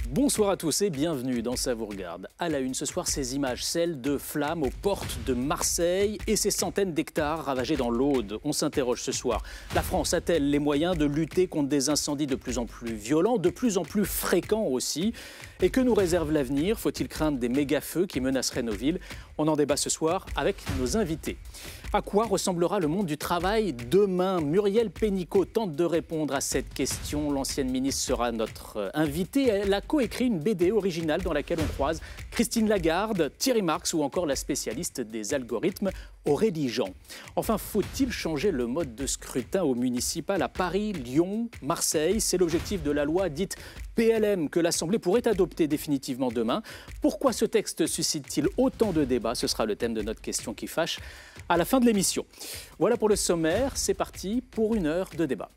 Bonsoir à tous et bienvenue dans Ça vous regarde. À la une ce soir, ces images, celles de flammes aux portes de Marseille et ces centaines d'hectares ravagés dans l'Aude. On s'interroge ce soir. La France a-t-elle les moyens de lutter contre des incendies de plus en plus violents, de plus en plus fréquents aussi? Et que nous réserve l'avenir? Faut-il craindre des méga-feux qui menaceraient nos villes? On en débat ce soir avec nos invités. À quoi ressemblera le monde du travail demain? Muriel Pénicaud tente de répondre à cette question. L'ancienne ministre sera notre invitée. Elle a coécrit une BD originale dans laquelle on croise Christine Lagarde, Thierry Marx ou encore la spécialiste des algorithmes Aurélie Jean. Enfin, faut-il changer le mode de scrutin au municipal à Paris, Lyon, Marseille? C'est l'objectif de la loi dite PLM que l'Assemblée pourrait adopter définitivement demain. Pourquoi ce texte suscite-t-il autant de débats? Ce sera le thème de notre question qui fâche à la fin de l'émission. Voilà pour le sommaire, c'est parti pour une heure de débat.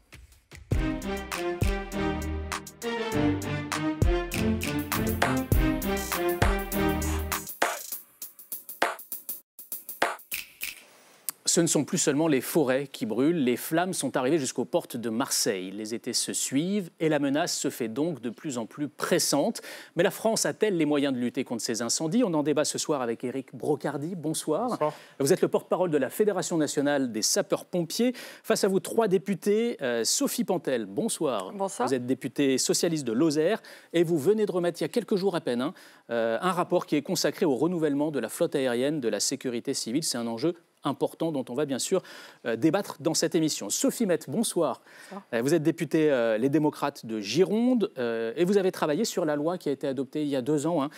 Ce ne sont plus seulement les forêts qui brûlent, les flammes sont arrivées jusqu'aux portes de Marseille. Les étés se suivent et la menace se fait donc de plus en plus pressante. Mais la France a-t-elle les moyens de lutter contre ces incendies? On en débat ce soir avec Éric Brocardi. Bonsoir. Bonsoir. Vous êtes le porte-parole de la Fédération nationale des sapeurs-pompiers. Face à vous, 3 députés. Sophie Pantel, bonsoir. Bonsoir. Vous êtes députée socialiste de Lozère et vous venez de remettre il y a quelques jours à peine un rapport qui est consacré au renouvellement de la flotte aérienne, de la sécurité civile. C'est un enjeu important dont on va bien sûr débattre dans cette émission. Sophie Mette, bonsoir. Vous êtes députée Les Démocrates de Gironde et vous avez travaillé sur la loi qui a été adoptée il y a 2 ans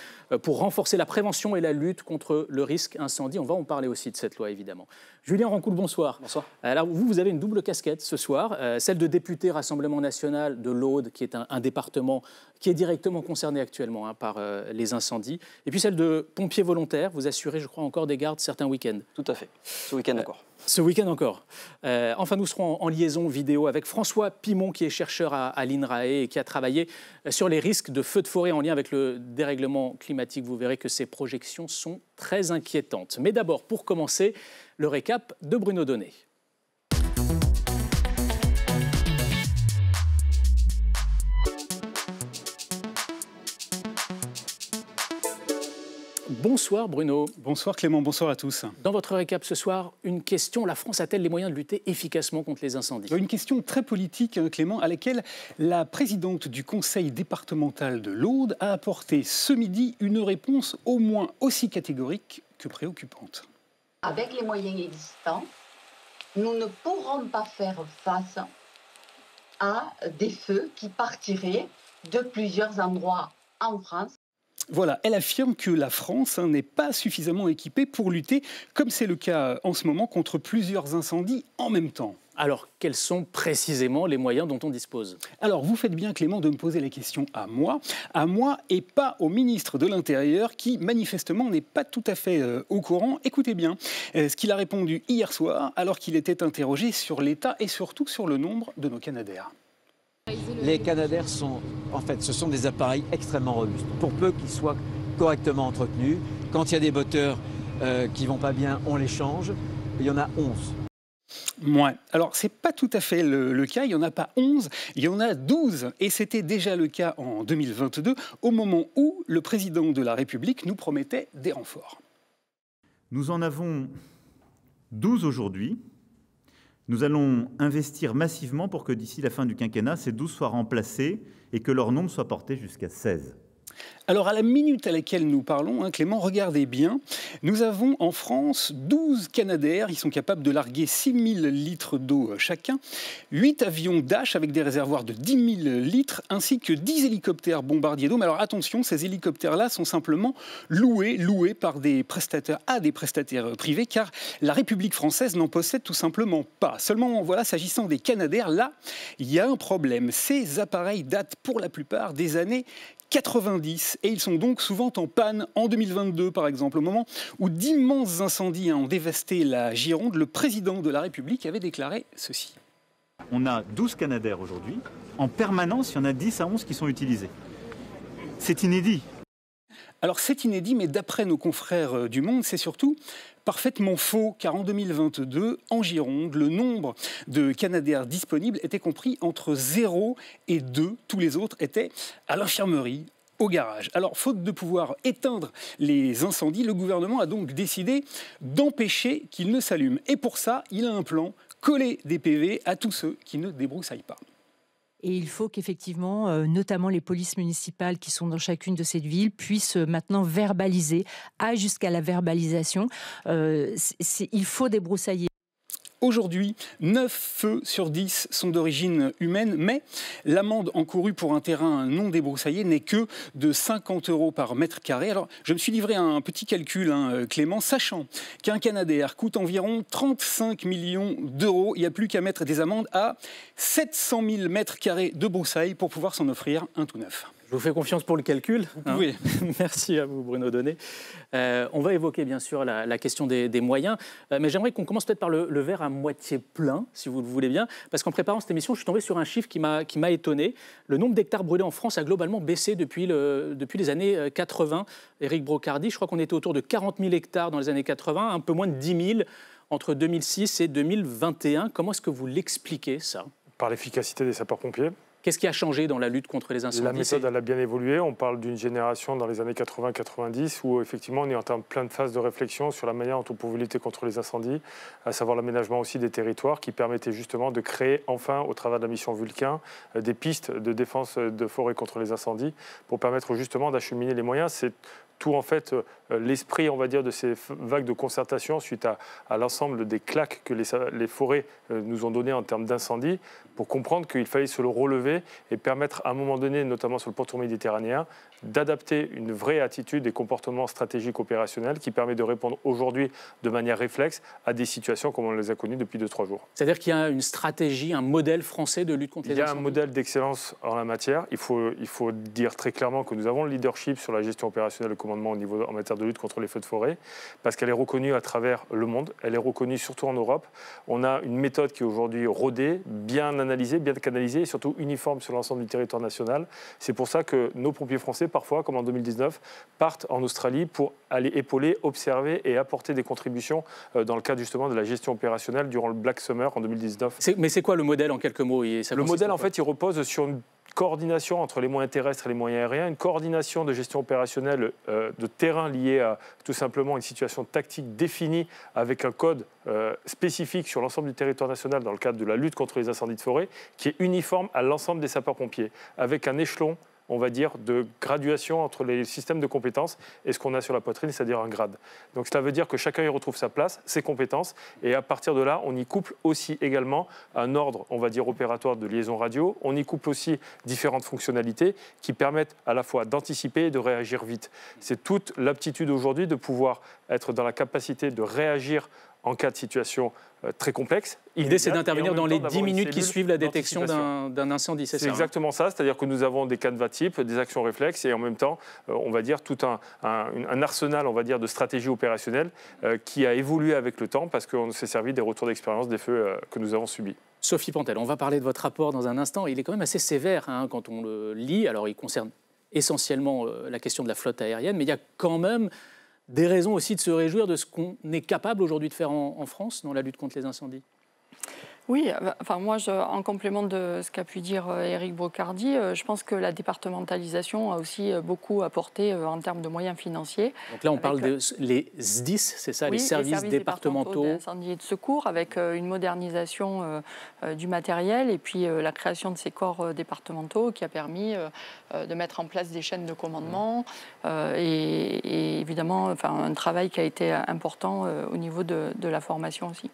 pour renforcer la prévention et la lutte contre le risque incendie. On va en parler aussi de cette loi, évidemment. Julien Rancoul, bonsoir. Bonsoir. Alors vous avez une double casquette ce soir, celle de député Rassemblement National de l'Aude, qui est un département qui est directement concerné actuellement par les incendies, et puis celle de pompier volontaire. Vous assurez, je crois, encore des gardes certains week-ends. Tout à fait. Ce week-end encore. Ce week-end encore. Enfin, nous serons en liaison vidéo avec François Pimon, qui est chercheur à l'INRAE et qui a travaillé sur les risques de feux de forêt en lien avec le dérèglement climatique. Vous verrez que ces projections sont très inquiétantes. Mais d'abord, pour commencer, le récap de Bruno Donnet. Bonsoir Bruno. Bonsoir Clément, bonsoir à tous. Dans votre récap ce soir, une question, la France a-t-elle les moyens de lutter efficacement contre les incendies? Une question très politique, Clément, à laquelle la présidente du conseil départemental de l'Aude a apporté ce midi une réponse au moins aussi catégorique que préoccupante. Avec les moyens existants, nous ne pourrons pas faire face à des feux qui partiraient de plusieurs endroits en France. Voilà, elle affirme que la France n'est pas suffisamment équipée pour lutter, comme c'est le cas en ce moment, contre plusieurs incendies en même temps. Alors, quels sont précisément les moyens dont on dispose? Alors, vous faites bien, Clément, de me poser la question à moi et pas au ministre de l'Intérieur qui, manifestement, n'est pas tout à fait au courant. Écoutez bien ce qu'il a répondu hier soir, alors qu'il était interrogé sur l'état et surtout sur le nombre de nos Canadair. Les Canadair ce sont des appareils extrêmement robustes. Pour peu qu'ils soient correctement entretenus, quand il y a des moteurs qui ne vont pas bien, on les change. Il y en a 11. Ouais. Alors, ce n'est pas tout à fait le cas. Il n'y en a pas 11, il y en a 12. Et c'était déjà le cas en 2022, au moment où le président de la République nous promettait des renforts. Nous en avons 12 aujourd'hui. Nous allons investir massivement pour que d'ici la fin du quinquennat, ces 12 soient remplacés et que leur nombre soit porté jusqu'à 16. Alors, à la minute à laquelle nous parlons, Clément, regardez bien, nous avons en France 12 Canadair. Ils sont capables de larguer 6 000 litres d'eau chacun, 8 avions Dash avec des réservoirs de 10 000 litres, ainsi que 10 hélicoptères bombardiers d'eau. Mais alors attention, ces hélicoptères-là sont simplement loués par des prestataires privés, car la République française n'en possède tout simplement pas. Seulement, voilà, s'agissant des Canadair, là, il y a un problème. Ces appareils datent pour la plupart des années 90 et ils sont donc souvent en panne. En 2022, par exemple, au moment où d'immenses incendies ont dévasté la Gironde, le président de la République avait déclaré ceci. On a 12 Canadair aujourd'hui. En permanence, il y en a 10 à 11 qui sont utilisés. C'est inédit. Alors c'est inédit, mais d'après nos confrères du Monde, c'est surtout parfaitement faux, car en 2022, en Gironde, le nombre de Canadair disponibles était compris entre 0 et 2. Tous les autres étaient à l'infirmerie, au garage. Alors, faute de pouvoir éteindre les incendies, le gouvernement a donc décidé d'empêcher qu'ils ne s'allument. Et pour ça, il a un plan, coller des PV à tous ceux qui ne débroussaillent pas. Et il faut qu'effectivement, notamment les polices municipales qui sont dans chacune de ces villes, puissent maintenant verbaliser, jusqu'à la verbalisation. Il faut débroussailler. Aujourd'hui, 9 feux sur 10 sont d'origine humaine, mais l'amende encourue pour un terrain non débroussaillé n'est que de 50 € par mètre carré. Alors, je me suis livré à un petit calcul, Clément, sachant qu'un Canadair coûte environ 35 millions d'euros. Il n'y a plus qu'à mettre des amendes à 700 000 mètres carrés de broussailles pour pouvoir s'en offrir un tout neuf. Je vous fais confiance pour le calcul. Vous pouvez. Merci à vous, Bruno Donnet. On va évoquer bien sûr la question des moyens, mais j'aimerais qu'on commence peut-être par le verre à moitié plein, si vous le voulez bien, parce qu'en préparant cette émission, je suis tombé sur un chiffre qui m'a étonné. Le nombre d'hectares brûlés en France a globalement baissé depuis les années 80. Éric Brocardi, je crois qu'on était autour de 40 000 hectares dans les années 80, un peu moins de 10 000 entre 2006 et 2021. Comment est-ce que vous l'expliquez, ça ? Par l'efficacité des sapeurs-pompiers. Qu'est-ce qui a changé dans la lutte contre les incendies ? La méthode, elle a bien évolué. On parle d'une génération dans les années 80-90 où effectivement on est en plein de phases de réflexion sur la manière dont on pouvait lutter contre les incendies, à savoir l'aménagement aussi des territoires qui permettait justement de créer enfin, au travers de la mission Vulcain, des pistes de défense de forêt contre les incendies pour permettre justement d'acheminer les moyens. C'est tout en fait l'esprit, on va dire, de ces vagues de concertation suite à l'ensemble des claques que les forêts nous ont données en termes d'incendie, pour comprendre qu'il fallait se le relever et permettre à un moment donné, notamment sur le pourtour méditerranéen, d'adapter une vraie attitude et comportement stratégique opérationnel qui permet de répondre aujourd'hui de manière réflexe à des situations comme on les a connues depuis 2-3 jours. C'est-à-dire qu'il y a une stratégie, un modèle français de lutte contre les incendies ? Il y a un modèle d'excellence en la matière. Il faut dire très clairement que nous avons le leadership sur la gestion opérationnelle et le commandement en matière de lutte contre les feux de forêt, parce qu'elle est reconnue à travers le monde, elle est reconnue surtout en Europe. On a une méthode qui est aujourd'hui rodée, bien analysée, bien canalisée et surtout uniforme sur l'ensemble du territoire national. C'est pour ça que nos pompiers français, parfois, comme en 2019, partent en Australie pour aller épauler, observer et apporter des contributions dans le cadre justement de la gestion opérationnelle durant le Black Summer en 2019. Mais c'est quoi le modèle en quelques mots ? Le modèle, en fait, il repose sur une coordination entre les moyens terrestres et les moyens aériens, une coordination de gestion opérationnelle de terrain liée à tout simplement une situation tactique définie avec un code spécifique sur l'ensemble du territoire national dans le cadre de la lutte contre les incendies de forêt, qui est uniforme à l'ensemble des sapeurs-pompiers, avec un échelon, on va dire, de graduation entre les systèmes de compétences et ce qu'on a sur la poitrine, c'est-à-dire un grade. Donc cela veut dire que chacun y retrouve sa place, ses compétences, et à partir de là, on y couple aussi également un ordre, on va dire, opératoire de liaison radio. On y couple aussi différentes fonctionnalités qui permettent à la fois d'anticiper et de réagir vite. C'est toute l'aptitude aujourd'hui de pouvoir être dans la capacité de réagir en cas de situation très complexe. L'idée, c'est d'intervenir dans les 10 minutes qui suivent la détection d'un incendie, c'est ça ? C'est exactement ça, c'est-à-dire que nous avons des canevas types, des actions réflexes et en même temps, on va dire, tout un arsenal, on va dire, de stratégie opérationnelle qui a évolué avec le temps parce qu'on s'est servi des retours d'expérience des feux que nous avons subis. Sophie Pantel, on va parler de votre rapport dans un instant. Il est quand même assez sévère quand on le lit. Alors, il concerne essentiellement la question de la flotte aérienne, mais il y a quand même des raisons aussi de se réjouir de ce qu'on est capable aujourd'hui de faire en France dans la lutte contre les incendies. Oui, enfin moi, en complément de ce qu'a pu dire Éric Brocardi, je pense que la départementalisation a aussi beaucoup apporté en termes de moyens financiers. Donc là, on parle des SDIS, c'est ça, oui, les services départementaux d'incendie et de secours, avec une modernisation du matériel et puis la création de ces corps départementaux qui a permis de mettre en place des chaînes de commandement et évidemment un travail qui a été important au niveau de la formation aussi.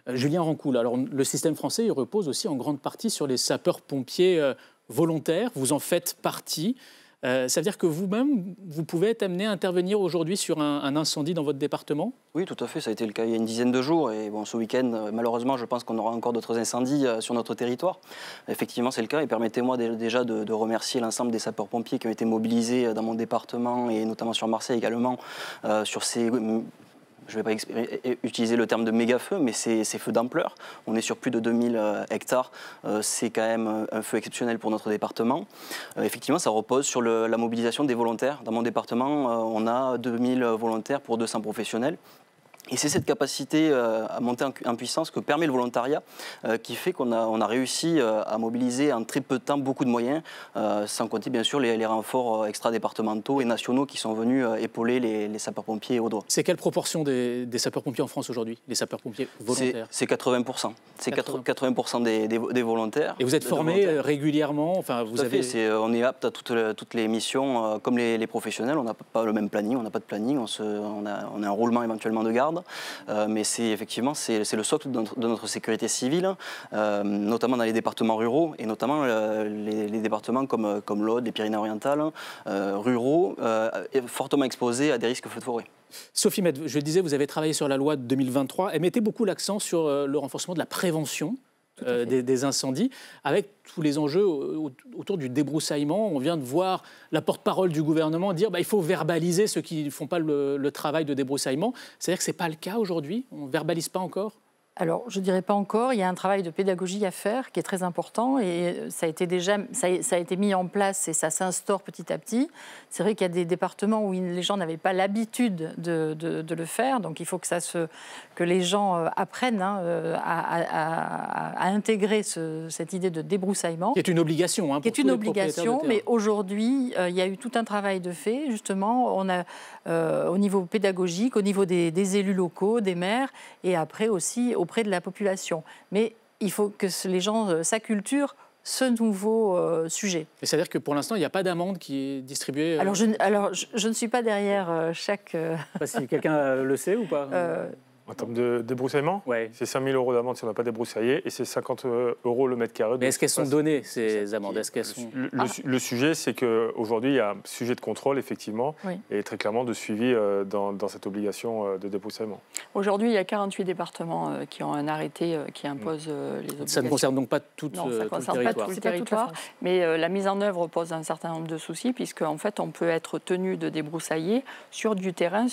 Julien Rancoul, alors le système français il repose aussi en grande partie sur les sapeurs-pompiers volontaires, vous en faites partie. Ça veut dire que vous-même, vous pouvez être amené à intervenir aujourd'hui sur un incendie dans votre département ? Oui, tout à fait, ça a été le cas il y a une dizaine de jours. Et bon, ce week-end, malheureusement, je pense qu'on aura encore d'autres incendies sur notre territoire. Effectivement, c'est le cas. Et permettez-moi déjà de remercier l'ensemble des sapeurs-pompiers qui ont été mobilisés dans mon département et notamment sur Marseille également, sur ces... Je ne vais pas utiliser le terme de méga-feu, mais ces feux d'ampleur. On est sur plus de 2000 hectares. C'est quand même un feu exceptionnel pour notre département. Effectivement, ça repose sur la mobilisation des volontaires. Dans mon département, on a 2000 volontaires pour 200 professionnels. Et c'est cette capacité à monter en puissance que permet le volontariat qui fait qu'on a réussi à mobiliser en très peu de temps beaucoup de moyens, sans compter bien sûr les renforts extra-départementaux et nationaux qui sont venus épauler les sapeurs-pompiers au doigt. C'est quelle proportion des sapeurs-pompiers en France aujourd'hui, les sapeurs-pompiers volontaires? C'est 80%. C'est 80% des volontaires. Et vous êtes formés régulièrement, enfin, vous avez... On est apte à toutes les missions, comme les professionnels. On n'a pas le même planning, on n'a pas de planning, on a un roulement éventuellement de garde. Mais c'est le socle de notre sécurité civile, notamment dans les départements ruraux et notamment les départements comme l'Aude, les Pyrénées-Orientales, ruraux, fortement exposés à des risques feux de forêt. Sophie Maître, je le disais, vous avez travaillé sur la loi de 2023. Elle mettait beaucoup l'accent sur le renforcement de la prévention des incendies, avec tous les enjeux autour du débroussaillement. On vient de voir la porte-parole du gouvernement dire il faut verbaliser ceux qui ne font pas le travail de débroussaillement. C'est-à-dire que ce n'est pas le cas aujourd'hui? On ne verbalise pas encore? Alors, je ne dirais pas encore. Il y a un travail de pédagogie à faire qui est très important et ça a été mis en place et ça s'instaure petit à petit. C'est vrai qu'il y a des départements où les gens n'avaient pas l'habitude de le faire. Donc, il faut que les gens apprennent à intégrer cette idée de débroussaillement. Qui est une obligation. Qui est une obligation, mais aujourd'hui, il y a eu tout un travail de fait. Justement, on a au niveau pédagogique, au niveau des élus locaux, des maires et après aussi auprès de la population. Mais il faut que les gens s'acculturent ce nouveau sujet. Et c'est-à-dire que pour l'instant, il n'y a pas d'amende qui est distribuée Alors, je ne suis pas derrière chaque... Si quelqu'un le sait ou pas En termes de débroussaillement, c'est 5 000 € d'amende si on n'a pas débroussaillé et c'est 50 € le mètre carré. Mais est-ce qu'elles sont données, ces amendes? Le sujet, c'est qu'aujourd'hui, il y a un sujet de contrôle, effectivement, et très clairement de suivi dans cette obligation de débroussaillement. Aujourd'hui, il y a 48 départements qui ont un arrêté qui impose les obligations. Ça ne concerne donc pas tout non, ça le concerne territoire. pas tout le territoire, mais la mise en œuvre pose un certain nombre de soucis, puisque en fait, on peut être tenu de débroussailler sur du terrain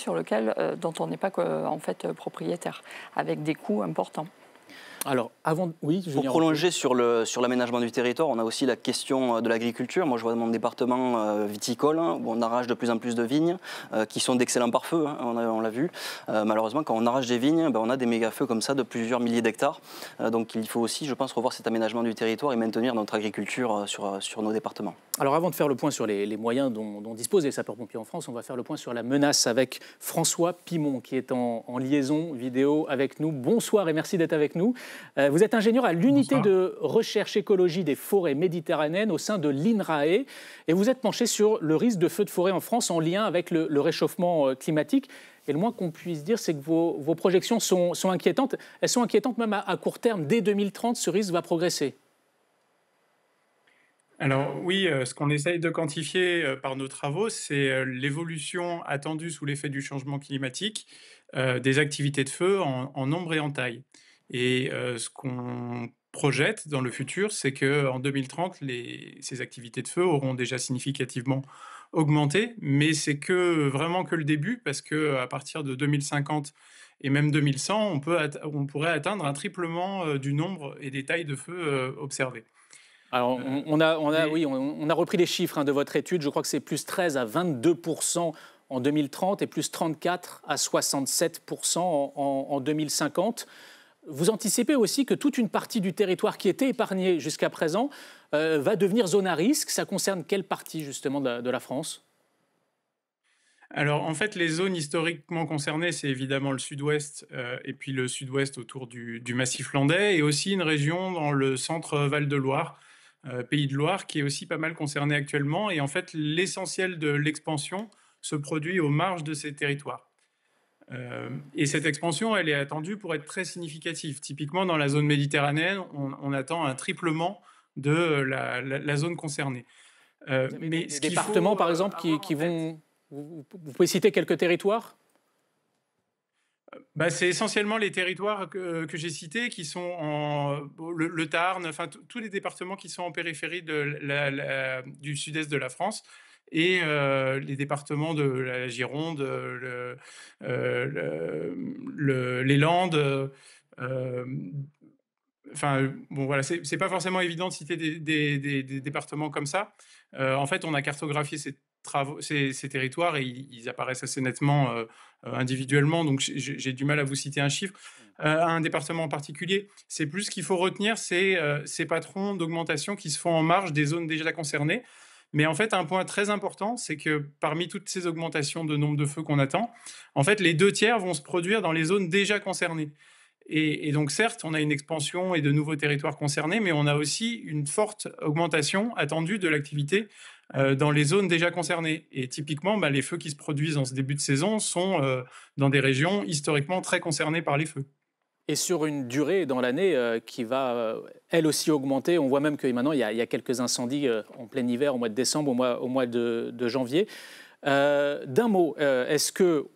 dont on n'est pas en fait propriétaire, avec des coûts importants. Alors, pour prolonger sur l'aménagement du territoire, on a aussi la question de l'agriculture. Moi, je vois dans mon département viticole, où on arrache de plus en plus de vignes, qui sont d'excellents pare-feux, on l'a vu. Malheureusement, quand on arrache des vignes, on a des méga-feux comme ça de plusieurs milliers d'hectares. Donc, il faut aussi, je pense, revoir cet aménagement du territoire et maintenir notre agriculture sur nos départements. Alors, avant de faire le point sur les moyens dont disposent les sapeurs-pompiers en France, on va faire le point sur la menace avec François Pimon, qui est en liaison vidéo avec nous. Bonsoir et merci d'être avec nous. Vous êtes ingénieur à l'unité de recherche écologie des forêts méditerranéennes au sein de l'INRAE et vous êtes penché sur le risque de feux de forêt en France en lien avec le réchauffement climatique. Et le moins qu'on puisse dire, c'est que vos projections sont inquiétantes. Elles sont inquiétantes même à court terme. Dès 2030, ce risque va progresser. Alors oui, ce qu'on essaye de quantifier par nos travaux, c'est l'évolution attendue sous l'effet du changement climatique des activités de feu en nombre et en taille. Et ce qu'on projette dans le futur, c'est qu'en 2030, ces activités de feu auront déjà significativement augmenté, mais c'est vraiment que le début, parce qu'à partir de 2050 et même 2100, on pourrait atteindre un triplement du nombre et des tailles de feu observées. Alors, on a repris les chiffres de votre étude. Je crois que c'est plus 13 à 22% en 2030 et plus 34 à 67% en 2050. Vous anticipez aussi que toute une partie du territoire qui était épargnée jusqu'à présent va devenir zone à risque. Ça concerne quelle partie justement de la France ? Alors en fait, les zones historiquement concernées, c'est évidemment le sud-ouest et puis le sud-ouest autour du Massif landais et aussi une région dans le centre Val-de-Loire, Pays de Loire, qui est aussi pas mal concernée actuellement. Et en fait, l'essentiel de l'expansion se produit aux marges de ces territoires. Et cette expansion, elle est attendue pour être très significative. Typiquement, dans la zone méditerranéenne, on attend un triplement de la zone concernée. Mais des départements, par exemple, qui vont... Vous pouvez citer quelques territoires ? C'est essentiellement les territoires que j'ai cités, qui sont le Tarn, enfin tous les départements qui sont en périphérie du sud-est de la France, et les départements de la Gironde, les Landes. Voilà, c'est pas forcément évident de citer des départements comme ça. En fait, on a cartographié ces ces territoires et ils apparaissent assez nettement individuellement. Donc j'ai du mal à vous citer un chiffre. Un département en particulier, c'est plus ce qu'il faut retenir, c'est ces patrons d'augmentation qui se font en marge des zones déjà concernées. Mais en fait, un point très important, c'est que parmi toutes ces augmentations de nombre de feux qu'on attend, en fait, les 2/3 vont se produire dans les zones déjà concernées. Et donc, certes, on a une expansion et de nouveaux territoires concernés, mais on a aussi une forte augmentation attendue de l'activité dans les zones déjà concernées. Et typiquement, les feux qui se produisent en ce début de saison sont dans des régions historiquement très concernées par les feux. Et sur une durée dans l'année qui va, elle aussi, augmenter. On voit même que maintenant, il y a quelques incendies en plein hiver, au mois de décembre, au mois de janvier. D'un mot, est-ce que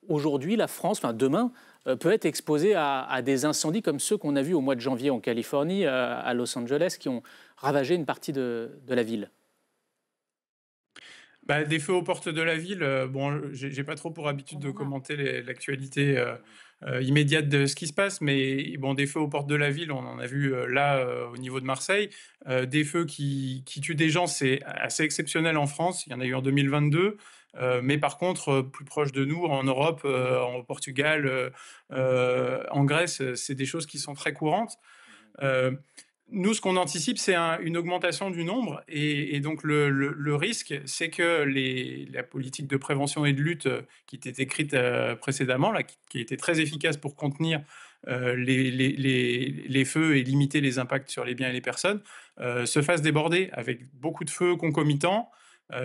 aujourd'hui, la France, enfin demain, peut être exposée à des incendies comme ceux qu'on a vus au mois de janvier en Californie, à Los Angeles, qui ont ravagé une partie de la ville? Des feux aux portes de la ville, j'ai pas trop pour habitude de commenter l'actualité immédiate de ce qui se passe, mais bon, des feux aux portes de la ville, on en a vu là au niveau de Marseille. Des feux qui tuent des gens, c'est assez exceptionnel en France. Il y en a eu en 2022. Mais par contre, plus proche de nous, en Europe, au Portugal, en Grèce, c'est des choses qui sont très courantes. Nous, ce qu'on anticipe, c'est une augmentation du nombre. Et donc, le risque, c'est que la politique de prévention et de lutte qui était écrite précédemment, là, qui a été très efficace pour contenir les feux et limiter les impacts sur les biens et les personnes, se fasse déborder avec beaucoup de feux concomitants,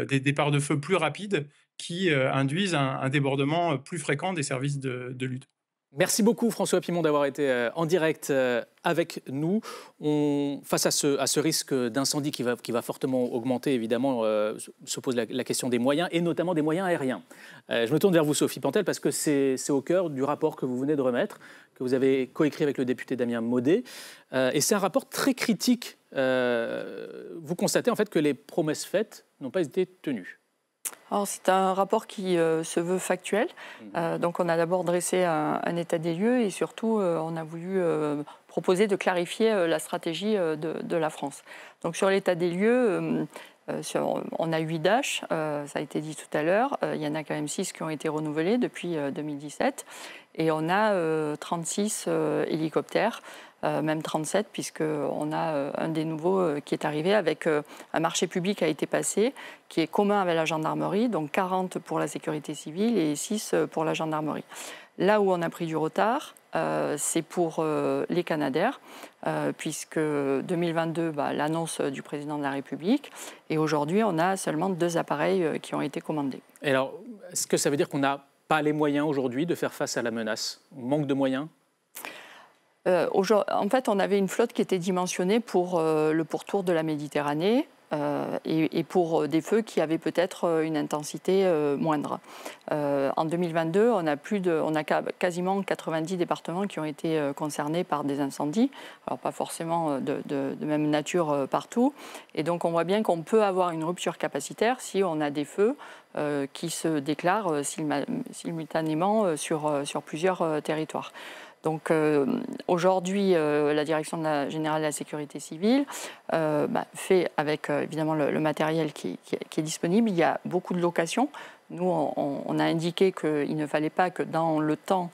des départs de feu plus rapides qui induisent un débordement plus fréquent des services de lutte. Merci beaucoup François Pimon d'avoir été en direct avec nous. Face à ce risque d'incendie qui va fortement augmenter, évidemment, se pose la question des moyens, et notamment des moyens aériens. Je me tourne vers vous, Sophie Pantel, parce que c'est au cœur du rapport que vous venez de remettre, que vous avez coécrit avec le député Damien Maudet. Et c'est un rapport très critique. Vous constatez en fait que les promesses faites n'ont pas été tenues. Alors, c'est un rapport qui se veut factuel. Donc, on a d'abord dressé un état des lieux et surtout, on a voulu proposer de clarifier la stratégie de la France. Donc, sur l'état des lieux, on a 8 Dash, ça a été dit tout à l'heure. Il y en a quand même 6 qui ont été renouvelés depuis 2017. Et on a 36 hélicoptères. Même 37, puisqu'on a un des nouveaux qui est arrivé avec un marché public a été passé, qui est commun avec la gendarmerie, donc 40 pour la sécurité civile et 6 pour la gendarmerie. Là où on a pris du retard, c'est pour les Canadair, puisque 2022, l'annonce du président de la République, et aujourd'hui, on a seulement 2 appareils qui ont été commandés. Et alors, est-ce que ça veut dire qu'on n'a pas les moyens aujourd'hui de faire face à la menace? On manque de moyens? En fait, on avait une flotte qui était dimensionnée pour le pourtour de la Méditerranée et pour des feux qui avaient peut-être une intensité moindre. En 2022, on a quasiment 90 départements qui ont été concernés par des incendies. Alors, pas forcément de même nature partout. Et donc, on voit bien qu'on peut avoir une rupture capacitaire si on a des feux qui se déclarent simultanément sur plusieurs territoires. Donc aujourd'hui, la Direction générale de la sécurité civile fait avec évidemment le matériel qui est disponible. Il y a beaucoup de locations. Nous, on a indiqué qu'il ne fallait pas que dans le temps,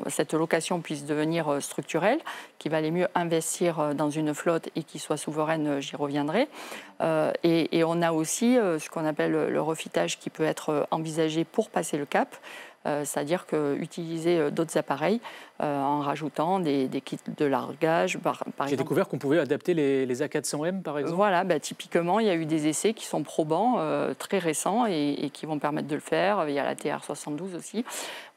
cette location puisse devenir structurelle, qu'il valait mieux investir dans une flotte et qui soit souveraine, j'y reviendrai. Et on a aussi ce qu'on appelle le refitage qui peut être envisagé pour passer le cap. C'est-à-dire utiliser d'autres appareils en rajoutant des kits de largage. Par exemple. J'ai découvert qu'on pouvait adapter les A400M, par exemple. Voilà, typiquement, il y a eu des essais qui sont probants, très récents, et qui vont permettre de le faire. Il y a la TR-72 aussi.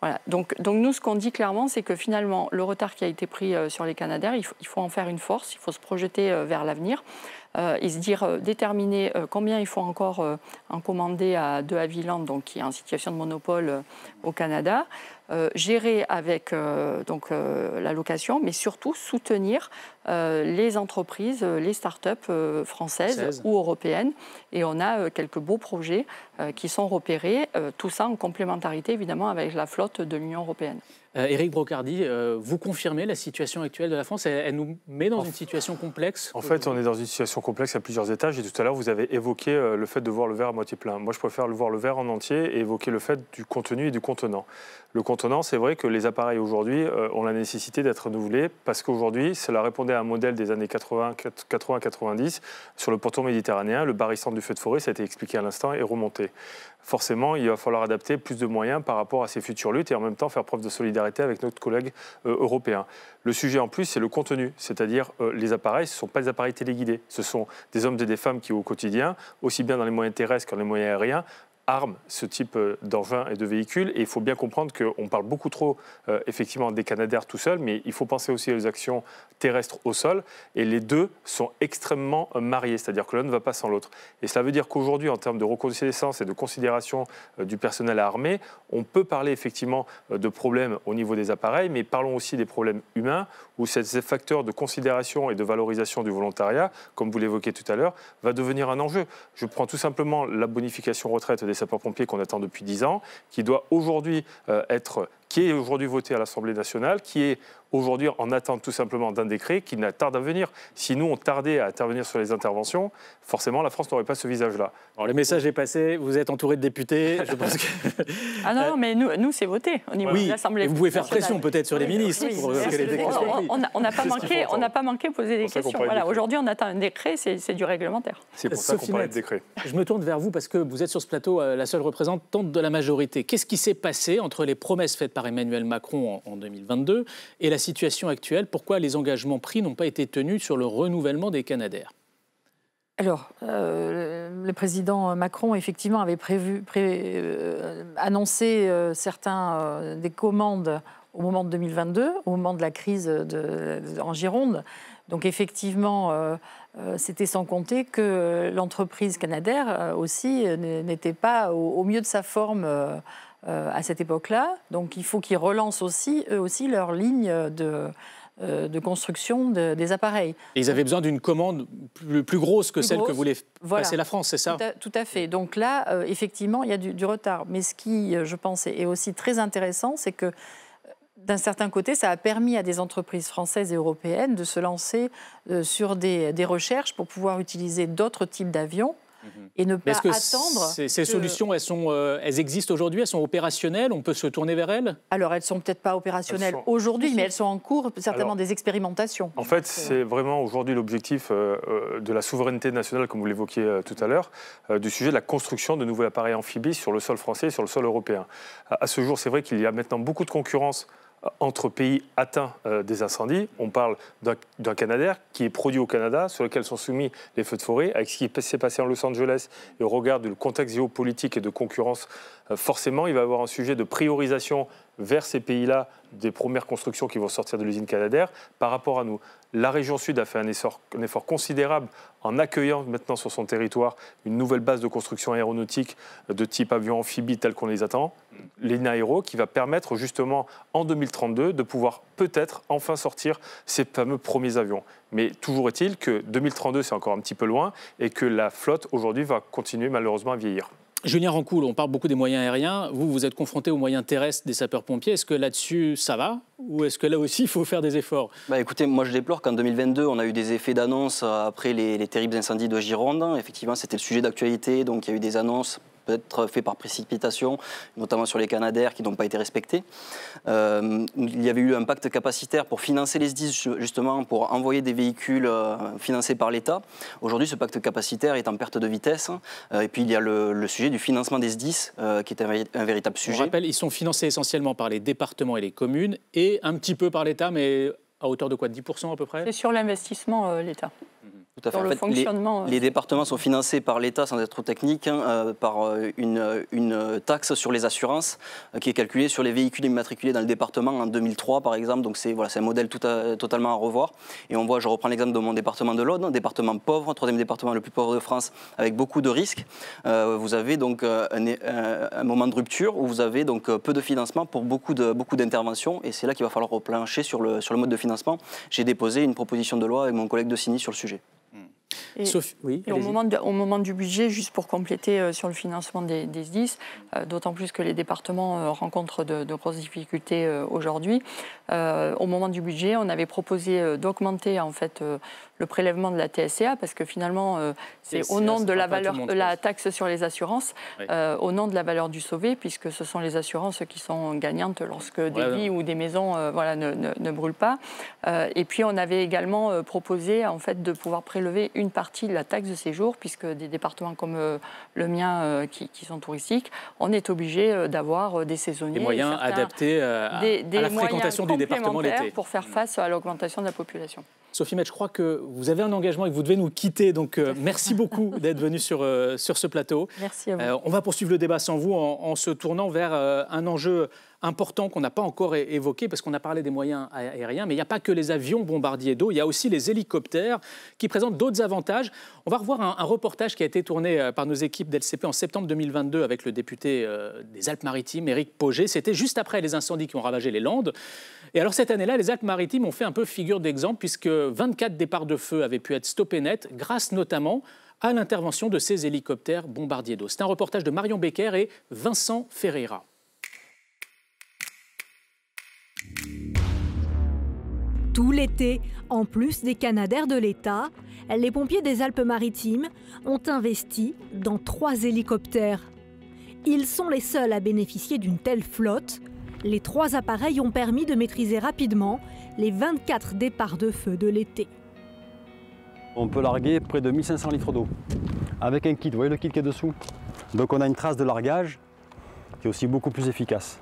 Voilà. Donc nous, ce qu'on dit clairement, c'est que finalement, le retard qui a été pris sur les Canadair, il faut en faire une force, il faut se projeter vers l'avenir. Et se dire, déterminer combien il faut encore en commander à De Havilland, donc qui est en situation de monopole au Canada, gérer avec l'allocation, mais surtout soutenir les entreprises, les start-up françaises ou européennes. Et on a quelques beaux projets qui sont repérés, tout ça en complémentarité évidemment avec la flotte de l'Union européenne. Éric Brocardi, vous confirmez la situation actuelle de la France? Elle nous met dans une situation complexe? En fait, on est dans une situation complexe à plusieurs étages. Et tout à l'heure, vous avez évoqué le fait de voir le verre à moitié plein. Moi, je préfère voir le verre en entier et évoquer le fait du contenu et du contenant. Le contenant, c'est vrai que les appareils aujourd'hui ont la nécessité d'être renouvelés parce qu'aujourd'hui, cela répondait à un modèle des années 80-90 sur le pourtour méditerranéen. Le barrissant du feu de forêt, ça a été expliqué à l'instant, est remonté. Forcément, il va falloir adapter plus de moyens par rapport à ces futures luttes et en même temps faire preuve de solidarité avec notre collègue européen. Le sujet en plus, c'est le contenu, c'est-à-dire les appareils, ce ne sont pas des appareils téléguidés, ce sont des hommes et des femmes qui au quotidien, aussi bien dans les moyens terrestres que dans les moyens aériens, arment ce type d'engins et de véhicules. Et il faut bien comprendre qu'on parle beaucoup trop effectivement des Canadair tout seul, mais il faut penser aussi aux actions terrestres au sol. Et les deux sont extrêmement mariés, c'est-à-dire que l'un ne va pas sans l'autre. Et cela veut dire qu'aujourd'hui, en termes de reconnaissance et de considération du personnel armé, on peut parler effectivement de problèmes au niveau des appareils, mais parlons aussi des problèmes humains, où ces facteurs de considération et de valorisation du volontariat, comme vous l'évoquiez tout à l'heure, va devenir un enjeu. Je prends tout simplement la bonification retraite des sapeurs-pompiers qu'on attend depuis 10 ans, qui doit aujourd'hui qui est aujourd'hui voté à l'Assemblée nationale, qui est aujourd'hui en attente tout simplement d'un décret qui n'a tarde à venir. Si nous, on tardait à intervenir sur les interventions, forcément, la France n'aurait pas ce visage-là. Alors, le message est passé, vous êtes entouré de députés. Je pense que... Ah non, mais nous c'est voté au niveau de l'Assemblée nationale. Vous pouvez faire pression peut-être sur les ministres pour que les décrets soient pris. On n'a pas manqué de poser des questions. Voilà, aujourd'hui, on attend un décret, c'est du réglementaire. C'est pour ça qu'on parlait de décret. Je me tourne vers vous parce que vous êtes sur ce plateau la seule représentante de la majorité. Qu'est-ce qui s'est passé entre les promesses faites par Emmanuel Macron en 2022 et la situation actuelle? Pourquoi les engagements pris n'ont pas été tenus sur le renouvellement des Canadair? Alors, le président Macron, effectivement, avait annoncé des commandes au moment de 2022, au moment de la crise en Gironde. Donc, effectivement, c'était sans compter que l'entreprise Canadair aussi n'était pas au mieux de sa forme à cette époque-là. Donc, il faut qu'ils relancent aussi, eux aussi, leur ligne de construction des appareils. Et ils avaient besoin d'une commande plus grosse que celle que voulait passer la France, c'est ça? Tout à fait. Donc là, effectivement, il y a du retard. Mais ce qui, je pense, est aussi très intéressant, c'est que d'un certain côté, ça a permis à des entreprises françaises et européennes de se lancer sur des recherches pour pouvoir utiliser d'autres types d'avions. Et ne pas attendre. Ces solutions, elles existent aujourd'hui, elles sont opérationnelles, on peut se tourner vers elles? Alors, elles ne sont peut-être pas opérationnelles aujourd'hui, mais elles sont en cours, certainement des expérimentations. En fait, c'est vraiment aujourd'hui l'objectif de la souveraineté nationale, comme vous l'évoquiez tout à l'heure, du sujet de la construction de nouveaux appareils amphibies sur le sol français et sur le sol européen. À ce jour, c'est vrai qu'il y a maintenant beaucoup de concurrence entre pays atteints des incendies. On parle d'un Canadair qui est produit au Canada, sur lequel sont soumis les feux de forêt. Avec ce qui s'est passé en Los Angeles et au regard du contexte géopolitique et de concurrence, forcément, il va y avoir un sujet de priorisation vers ces pays-là des premières constructions qui vont sortir de l'usine Canadair par rapport à nous. La région Sud a fait un effort considérable en accueillant maintenant sur son territoire une nouvelle base de construction aéronautique de type avion amphibie tel qu'on les attend, l'INAERO, qui va permettre justement en 2032 de pouvoir peut-être enfin sortir ces fameux premiers avions. Mais toujours est-il que 2032 c'est encore un petit peu loin et que la flotte aujourd'hui va continuer malheureusement à vieillir. Julien Rancoul, on parle beaucoup des moyens aériens. Vous êtes confronté aux moyens terrestres des sapeurs-pompiers. Est-ce que là-dessus, ça va? Ou est-ce que là aussi, il faut faire des efforts? Écoutez, moi je déplore qu'en 2022, on a eu des effets d'annonce après les terribles incendies de Gironde. Effectivement, c'était le sujet d'actualité, donc il y a eu des annonces peut-être faites par précipitation, notamment sur les Canadair qui n'ont pas été respectés. Il y avait eu un pacte capacitaire pour financer les SDIS, justement, pour envoyer des véhicules financés par l'État. Aujourd'hui, ce pacte capacitaire est en perte de vitesse. Et puis, il y a le sujet du financement des SDIS, qui est un véritable sujet. On rappelle, ils sont financés essentiellement par les départements et les communes, et un petit peu par l'État, mais à hauteur de quoi, 10% à peu près? C'est sur l'investissement, l'État. Tout à fait. Dans le fonctionnement. Les départements sont financés par l'État, sans être trop technique, par une taxe sur les assurances qui est calculée sur les véhicules immatriculés dans le département en 2003, par exemple. Donc c'est un modèle totalement à revoir. Et on voit, je reprends l'exemple de mon département de l'Aude, un département pauvre, troisième département le plus pauvre de France, avec beaucoup de risques. Vous avez donc un moment de rupture où vous avez donc peu de financement pour beaucoup d'interventions. Et c'est là qu'il va falloir replancher sur le mode de financement. J'ai déposé une proposition de loi avec mon collègue de Signy sur le sujet. Et, Sophie, oui, et au moment du budget, juste pour compléter sur le financement des SDIS, d'autant plus que les départements rencontrent de grosses difficultés aujourd'hui, au moment du budget, on avait proposé d'augmenter en fait le prélèvement de la TSCA parce que finalement, c'est au nom de la valeur, la taxe sur les assurances, oui. Au nom de la valeur du sauvé, puisque ce sont les assurances qui sont gagnantes lorsque des vies ou des maisons ne brûlent pas. Et puis on avait également proposé en fait de pouvoir prélever une partie de la taxe de séjour, puisque des départements comme le mien qui sont touristiques, on est obligé d'avoir des saisonniers. Des moyens adaptés à la fréquentation du département l'été. Pour faire face à l'augmentation de la population. Sophie Metz, je crois que vous avez un engagement et que vous devez nous quitter. Donc merci beaucoup d'être venu sur ce plateau. Merci à vous. On va poursuivre le débat sans vous en se tournant vers un enjeu important qu'on n'a pas encore évoqué, parce qu'on a parlé des moyens aériens, mais il n'y a pas que les avions bombardiers d'eau, il y a aussi les hélicoptères qui présentent d'autres avantages. On va revoir un reportage qui a été tourné par nos équipes d'LCP en septembre 2022 avec le député des Alpes-Maritimes, Éric Pauget. C'était juste après les incendies qui ont ravagé les Landes. Et alors cette année-là, les Alpes-Maritimes ont fait un peu figure d'exemple, puisque 24 départs de feu avaient pu être stoppés net, grâce notamment à l'intervention de ces hélicoptères bombardiers d'eau. C'est un reportage de Marion Becker et Vincent Ferreira. Tout l'été, en plus des Canadair de l'État, les pompiers des Alpes-Maritimes ont investi dans 3 hélicoptères. Ils sont les seuls à bénéficier d'une telle flotte. Les 3 appareils ont permis de maîtriser rapidement les 24 départs de feu de l'été. On peut larguer près de 1500 litres d'eau avec un kit. Vous voyez le kit qui est dessous? Donc on a une trace de largage qui est aussi beaucoup plus efficace.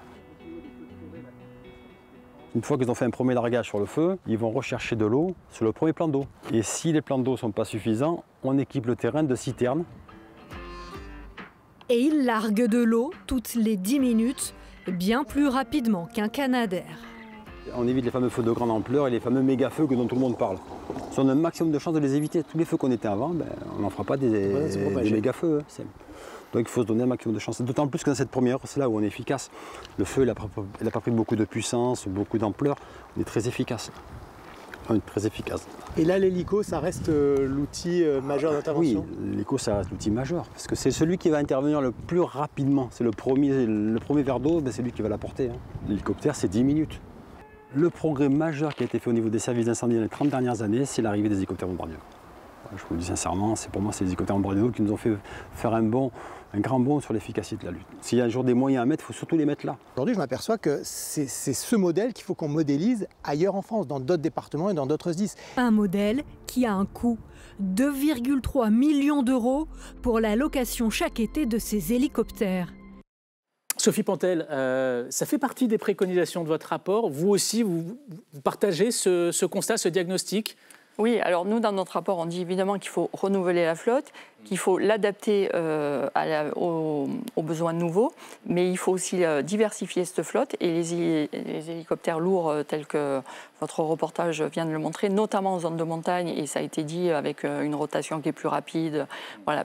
Une fois qu'ils ont fait un premier largage sur le feu, ils vont rechercher de l'eau sur le premier plan d'eau. Et si les plans d'eau ne sont pas suffisants, on équipe le terrain de citernes. Et ils larguent de l'eau toutes les 10 minutes, bien plus rapidement qu'un Canadair. On évite les fameux feux de grande ampleur et les fameux méga-feux dont tout le monde parle. Si on a un maximum de chances de les éviter. Tous les feux qu'on éteint avant, on n'en fera pas des méga-feux. Donc il faut se donner un maximum de chances. D'autant plus que dans cette première, c'est là où on est efficace. Le feu, il n'a pas pris beaucoup de puissance, beaucoup d'ampleur. On est très efficace. On est très efficace. Et là, l'hélico, ça reste l'outil majeur d'intervention? Oui, l'hélico, ça reste l'outil majeur. Parce que c'est celui qui va intervenir le plus rapidement. C'est le premier verre d'eau, c'est lui qui va l'apporter. L'hélicoptère, c'est 10 minutes. Le progrès majeur qui a été fait au niveau des services d'incendie dans les 30 dernières années, c'est l'arrivée des hélicoptères bombardiers. Je vous le dis sincèrement, pour moi, c'est les hélicoptères bombardiers d'eau qui nous ont fait faire un grand bond sur l'efficacité de la lutte. S'il y a un jour des moyens à mettre, il faut surtout les mettre là. Aujourd'hui, je m'aperçois que c'est ce modèle qu'il faut qu'on modélise ailleurs en France, dans d'autres départements et dans d'autres SDIS. Un modèle qui a un coût, 2,3 millions d'euros pour la location chaque été de ces hélicoptères. Sophie Pantel, ça fait partie des préconisations de votre rapport. Vous aussi, vous partagez ce constat, ce diagnostic? Oui, alors nous, dans notre rapport, on dit évidemment qu'il faut renouveler la flotte, qu'il faut l'adapter aux besoins nouveaux, mais il faut aussi diversifier cette flotte et les hélicoptères lourds tels que votre reportage vient de le montrer, notamment en zone de montagne, et ça a été dit avec une rotation qui est plus rapide,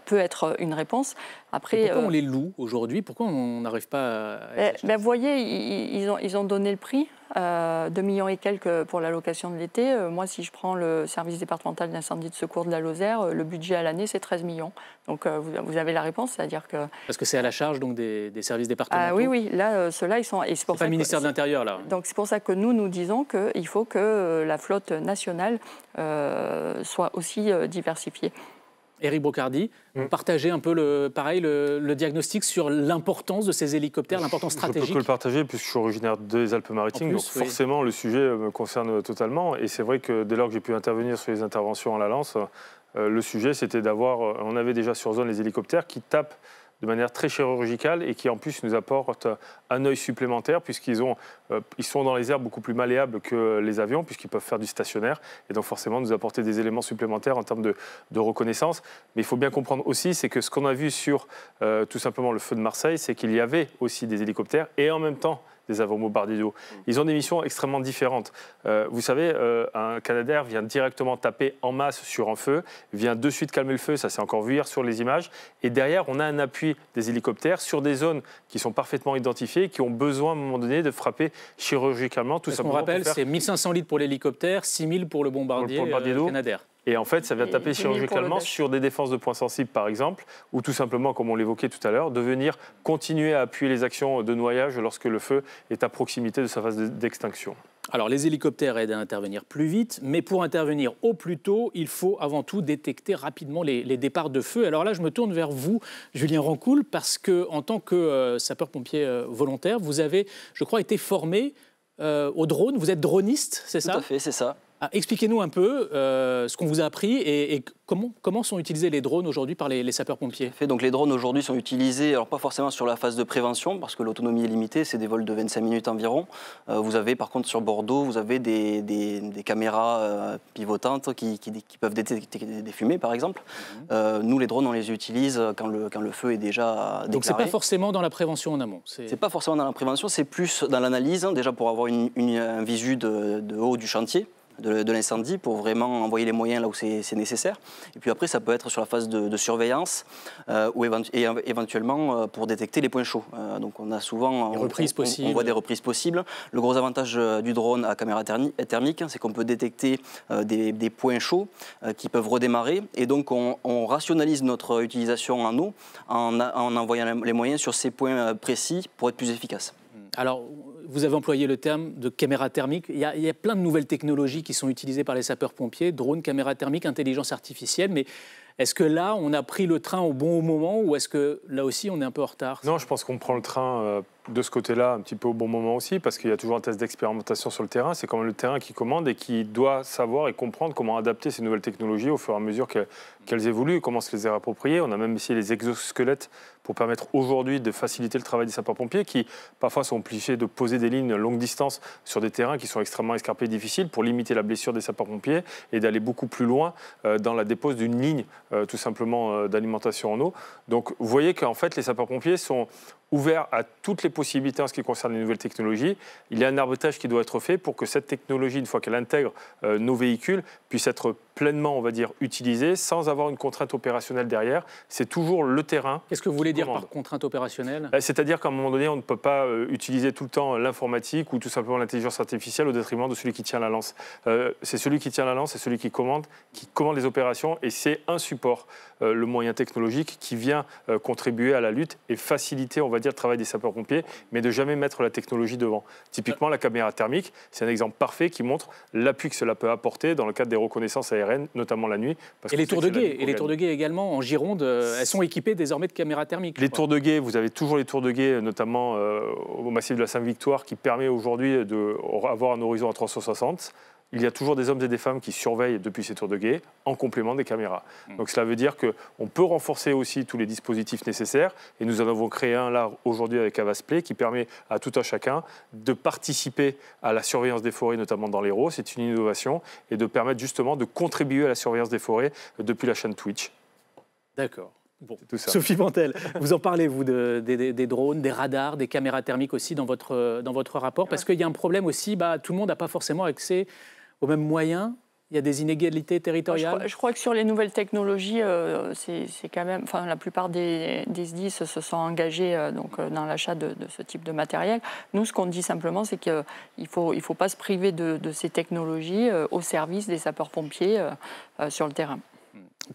peut être une réponse. Après, pourquoi on les loue aujourd'hui? Pourquoi on n'arrive pas à... Vous voyez, ils ont donné le prix. 2 millions et quelques pour la location de l'été. Moi, si je prends le service départemental d'incendie de secours de la Lozère, le budget à l'année, c'est 13 millions. Donc, vous avez la réponse, c'est-à-dire que... Parce que c'est à la charge donc, des services départementaux? Oui, là, ceux-là, ils sont... C'est pas le ministère de l'Intérieur, là. Donc, c'est pour ça que nous disons qu'il faut que la flotte nationale soit aussi diversifiée. Éric Brocardi, vous partagez un peu le diagnostic sur l'importance de ces hélicoptères, l'importance stratégique? Je peux que le partager puisque je suis originaire des Alpes-Maritimes, donc forcément le sujet me concerne totalement. Et c'est vrai que dès lors que j'ai pu intervenir sur les interventions à la Lance, le sujet c'était on avait déjà sur zone les hélicoptères qui tapent de manière très chirurgicale et qui en plus nous apportent un œil supplémentaire puisqu'ils sont dans les airs beaucoup plus malléables que les avions puisqu'ils peuvent faire du stationnaire et donc forcément nous apporter des éléments supplémentaires en termes de reconnaissance. Mais il faut bien comprendre aussi, c'est que ce qu'on a vu sur tout simplement le feu de Marseille, c'est qu'il y avait aussi des hélicoptères et en même temps des avions bombardiers d'eau. Ils ont des missions extrêmement différentes. Vous savez, un Canadair vient directement taper en masse sur un feu, vient de suite calmer le feu, ça s'est encore vu hier sur les images, et derrière on a un appui des hélicoptères sur des zones qui sont parfaitement identifiées, qui ont besoin à un moment donné de frapper chirurgicalement, tout simplement. On rappelle, c'est 1500 litres pour l'hélicoptère, 6000 pour le bombardier d'eau. Canadair. Et en fait, ça vient taper chirurgicalement sur des défenses de points sensibles, par exemple, ou tout simplement, comme on l'évoquait tout à l'heure, de venir continuer à appuyer les actions de noyage lorsque le feu est à proximité de sa phase d'extinction. Alors, les hélicoptères aident à intervenir plus vite, mais pour intervenir au plus tôt, il faut avant tout détecter rapidement les départs de feu. Alors là, je me tourne vers vous, Julien Rancoul, parce qu'en tant que sapeur-pompier volontaire, vous avez, je crois, été formé au drone. Vous êtes droniste, c'est ça ? Tout à fait, c'est ça. Expliquez-nous un peu ce qu'on vous a appris et comment sont utilisés les drones aujourd'hui par les sapeurs-pompiers. Donc les drones aujourd'hui sont utilisés, alors pas forcément sur la phase de prévention, parce que l'autonomie est limitée, c'est des vols de 25 minutes environ. Vous avez par contre sur Bordeaux, vous avez des caméras pivotantes qui peuvent détecter des fumées par exemple. Nous les drones on les utilise quand le feu est déjà déclaré. Donc c'est pas forcément dans la prévention en amont. C'est pas forcément dans la prévention, c'est plus dans l'analyse, déjà pour avoir un visu de haut du chantier. De l'incendie pour vraiment envoyer les moyens là où c'est nécessaire. Et puis après, ça peut être sur la phase de surveillance ou éventuellement pour détecter les points chauds. Donc on a souvent... On voit des reprises possibles. Le gros avantage du drone à caméra thermique, c'est qu'on peut détecter des points chauds qui peuvent redémarrer. Et donc on rationalise notre utilisation en eau en envoyant les moyens sur ces points précis pour être plus efficace. Alors, vous avez employé le terme de caméra thermique. Il y a plein de nouvelles technologies qui sont utilisées par les sapeurs-pompiers, drones, caméra thermique, intelligence artificielle, mais est-ce que là, on a pris le train au bon moment ou est-ce que là aussi, on est un peu en retard ? Non, je pense qu'on prend le train de ce côté-là un petit peu au bon moment aussi, parce qu'il y a toujours un test d'expérimentation sur le terrain. C'est quand même le terrain qui commande et qui doit savoir et comprendre comment adapter ces nouvelles technologies au fur et à mesure qu'elles évoluent et comment se les réapproprier. On a même essayé les exosquelettes pour permettre aujourd'hui de faciliter le travail des sapeurs-pompiers qui, parfois, sont obligés de poser des lignes longue distance sur des terrains qui sont extrêmement escarpés et difficiles pour limiter la blessure des sapeurs-pompiers et d'aller beaucoup plus loin dans la dépose d'une ligne, tout simplement, d'alimentation en eau. Donc, vous voyez qu'en fait, les sapeurs-pompiers sont ouverts à toutes les possibilités en ce qui concerne les nouvelles technologies. Il y a un arbitrage qui doit être fait pour que cette technologie, une fois qu'elle intègre nos véhicules, puisse être pleinement, on va dire, utilisée sans avoir une contrainte opérationnelle derrière. C'est toujours le terrain. Qu'est-ce que vous voulez dire par contrainte opérationnelle ? C'est-à-dire qu'à un moment donné, on ne peut pas utiliser tout le temps l'informatique ou tout simplement l'intelligence artificielle au détriment de celui qui tient la lance. C'est celui qui tient la lance, c'est celui qui commande les opérations et c'est un support, le moyen technologique qui vient contribuer à la lutte et faciliter, on va dire, le travail des sapeurs-pompiers, mais de jamais mettre la technologie devant. Typiquement, la caméra thermique, c'est un exemple parfait qui montre l'appui que cela peut apporter dans le cadre des reconnaissances aériennes, notamment la nuit. Et les tours de guet également, en Gironde, elles sont équipées désormais de caméras thermiques. Les tours de guet, vous avez toujours les tours de guet, notamment au massif de la Sainte-Victoire, qui permet aujourd'hui d'avoir un horizon à 360. Il y a toujours des hommes et des femmes qui surveillent depuis ces tours de guet en complément des caméras. Donc cela veut dire qu'on peut renforcer aussi tous les dispositifs nécessaires et nous en avons créé un là aujourd'hui avec Avasplay qui permet à tout un chacun de participer à la surveillance des forêts, notamment dans l'Hérault. C'est une innovation et de permettre justement de contribuer à la surveillance des forêts depuis la chaîne Twitch. D'accord. Bon. Sophie Pantel, vous en parlez, vous, des drones, des radars, des caméras thermiques aussi dans votre rapport, parce qu'il y a un problème aussi, tout le monde n'a pas forcément accès aux mêmes moyens. Il y a des inégalités territoriales. Je crois que sur les nouvelles technologies, c'est quand même, la plupart des SDIS se sont engagés dans l'achat de ce type de matériel. Nous, ce qu'on dit simplement, c'est qu'il ne faut pas se priver de ces technologies au service des sapeurs-pompiers sur le terrain.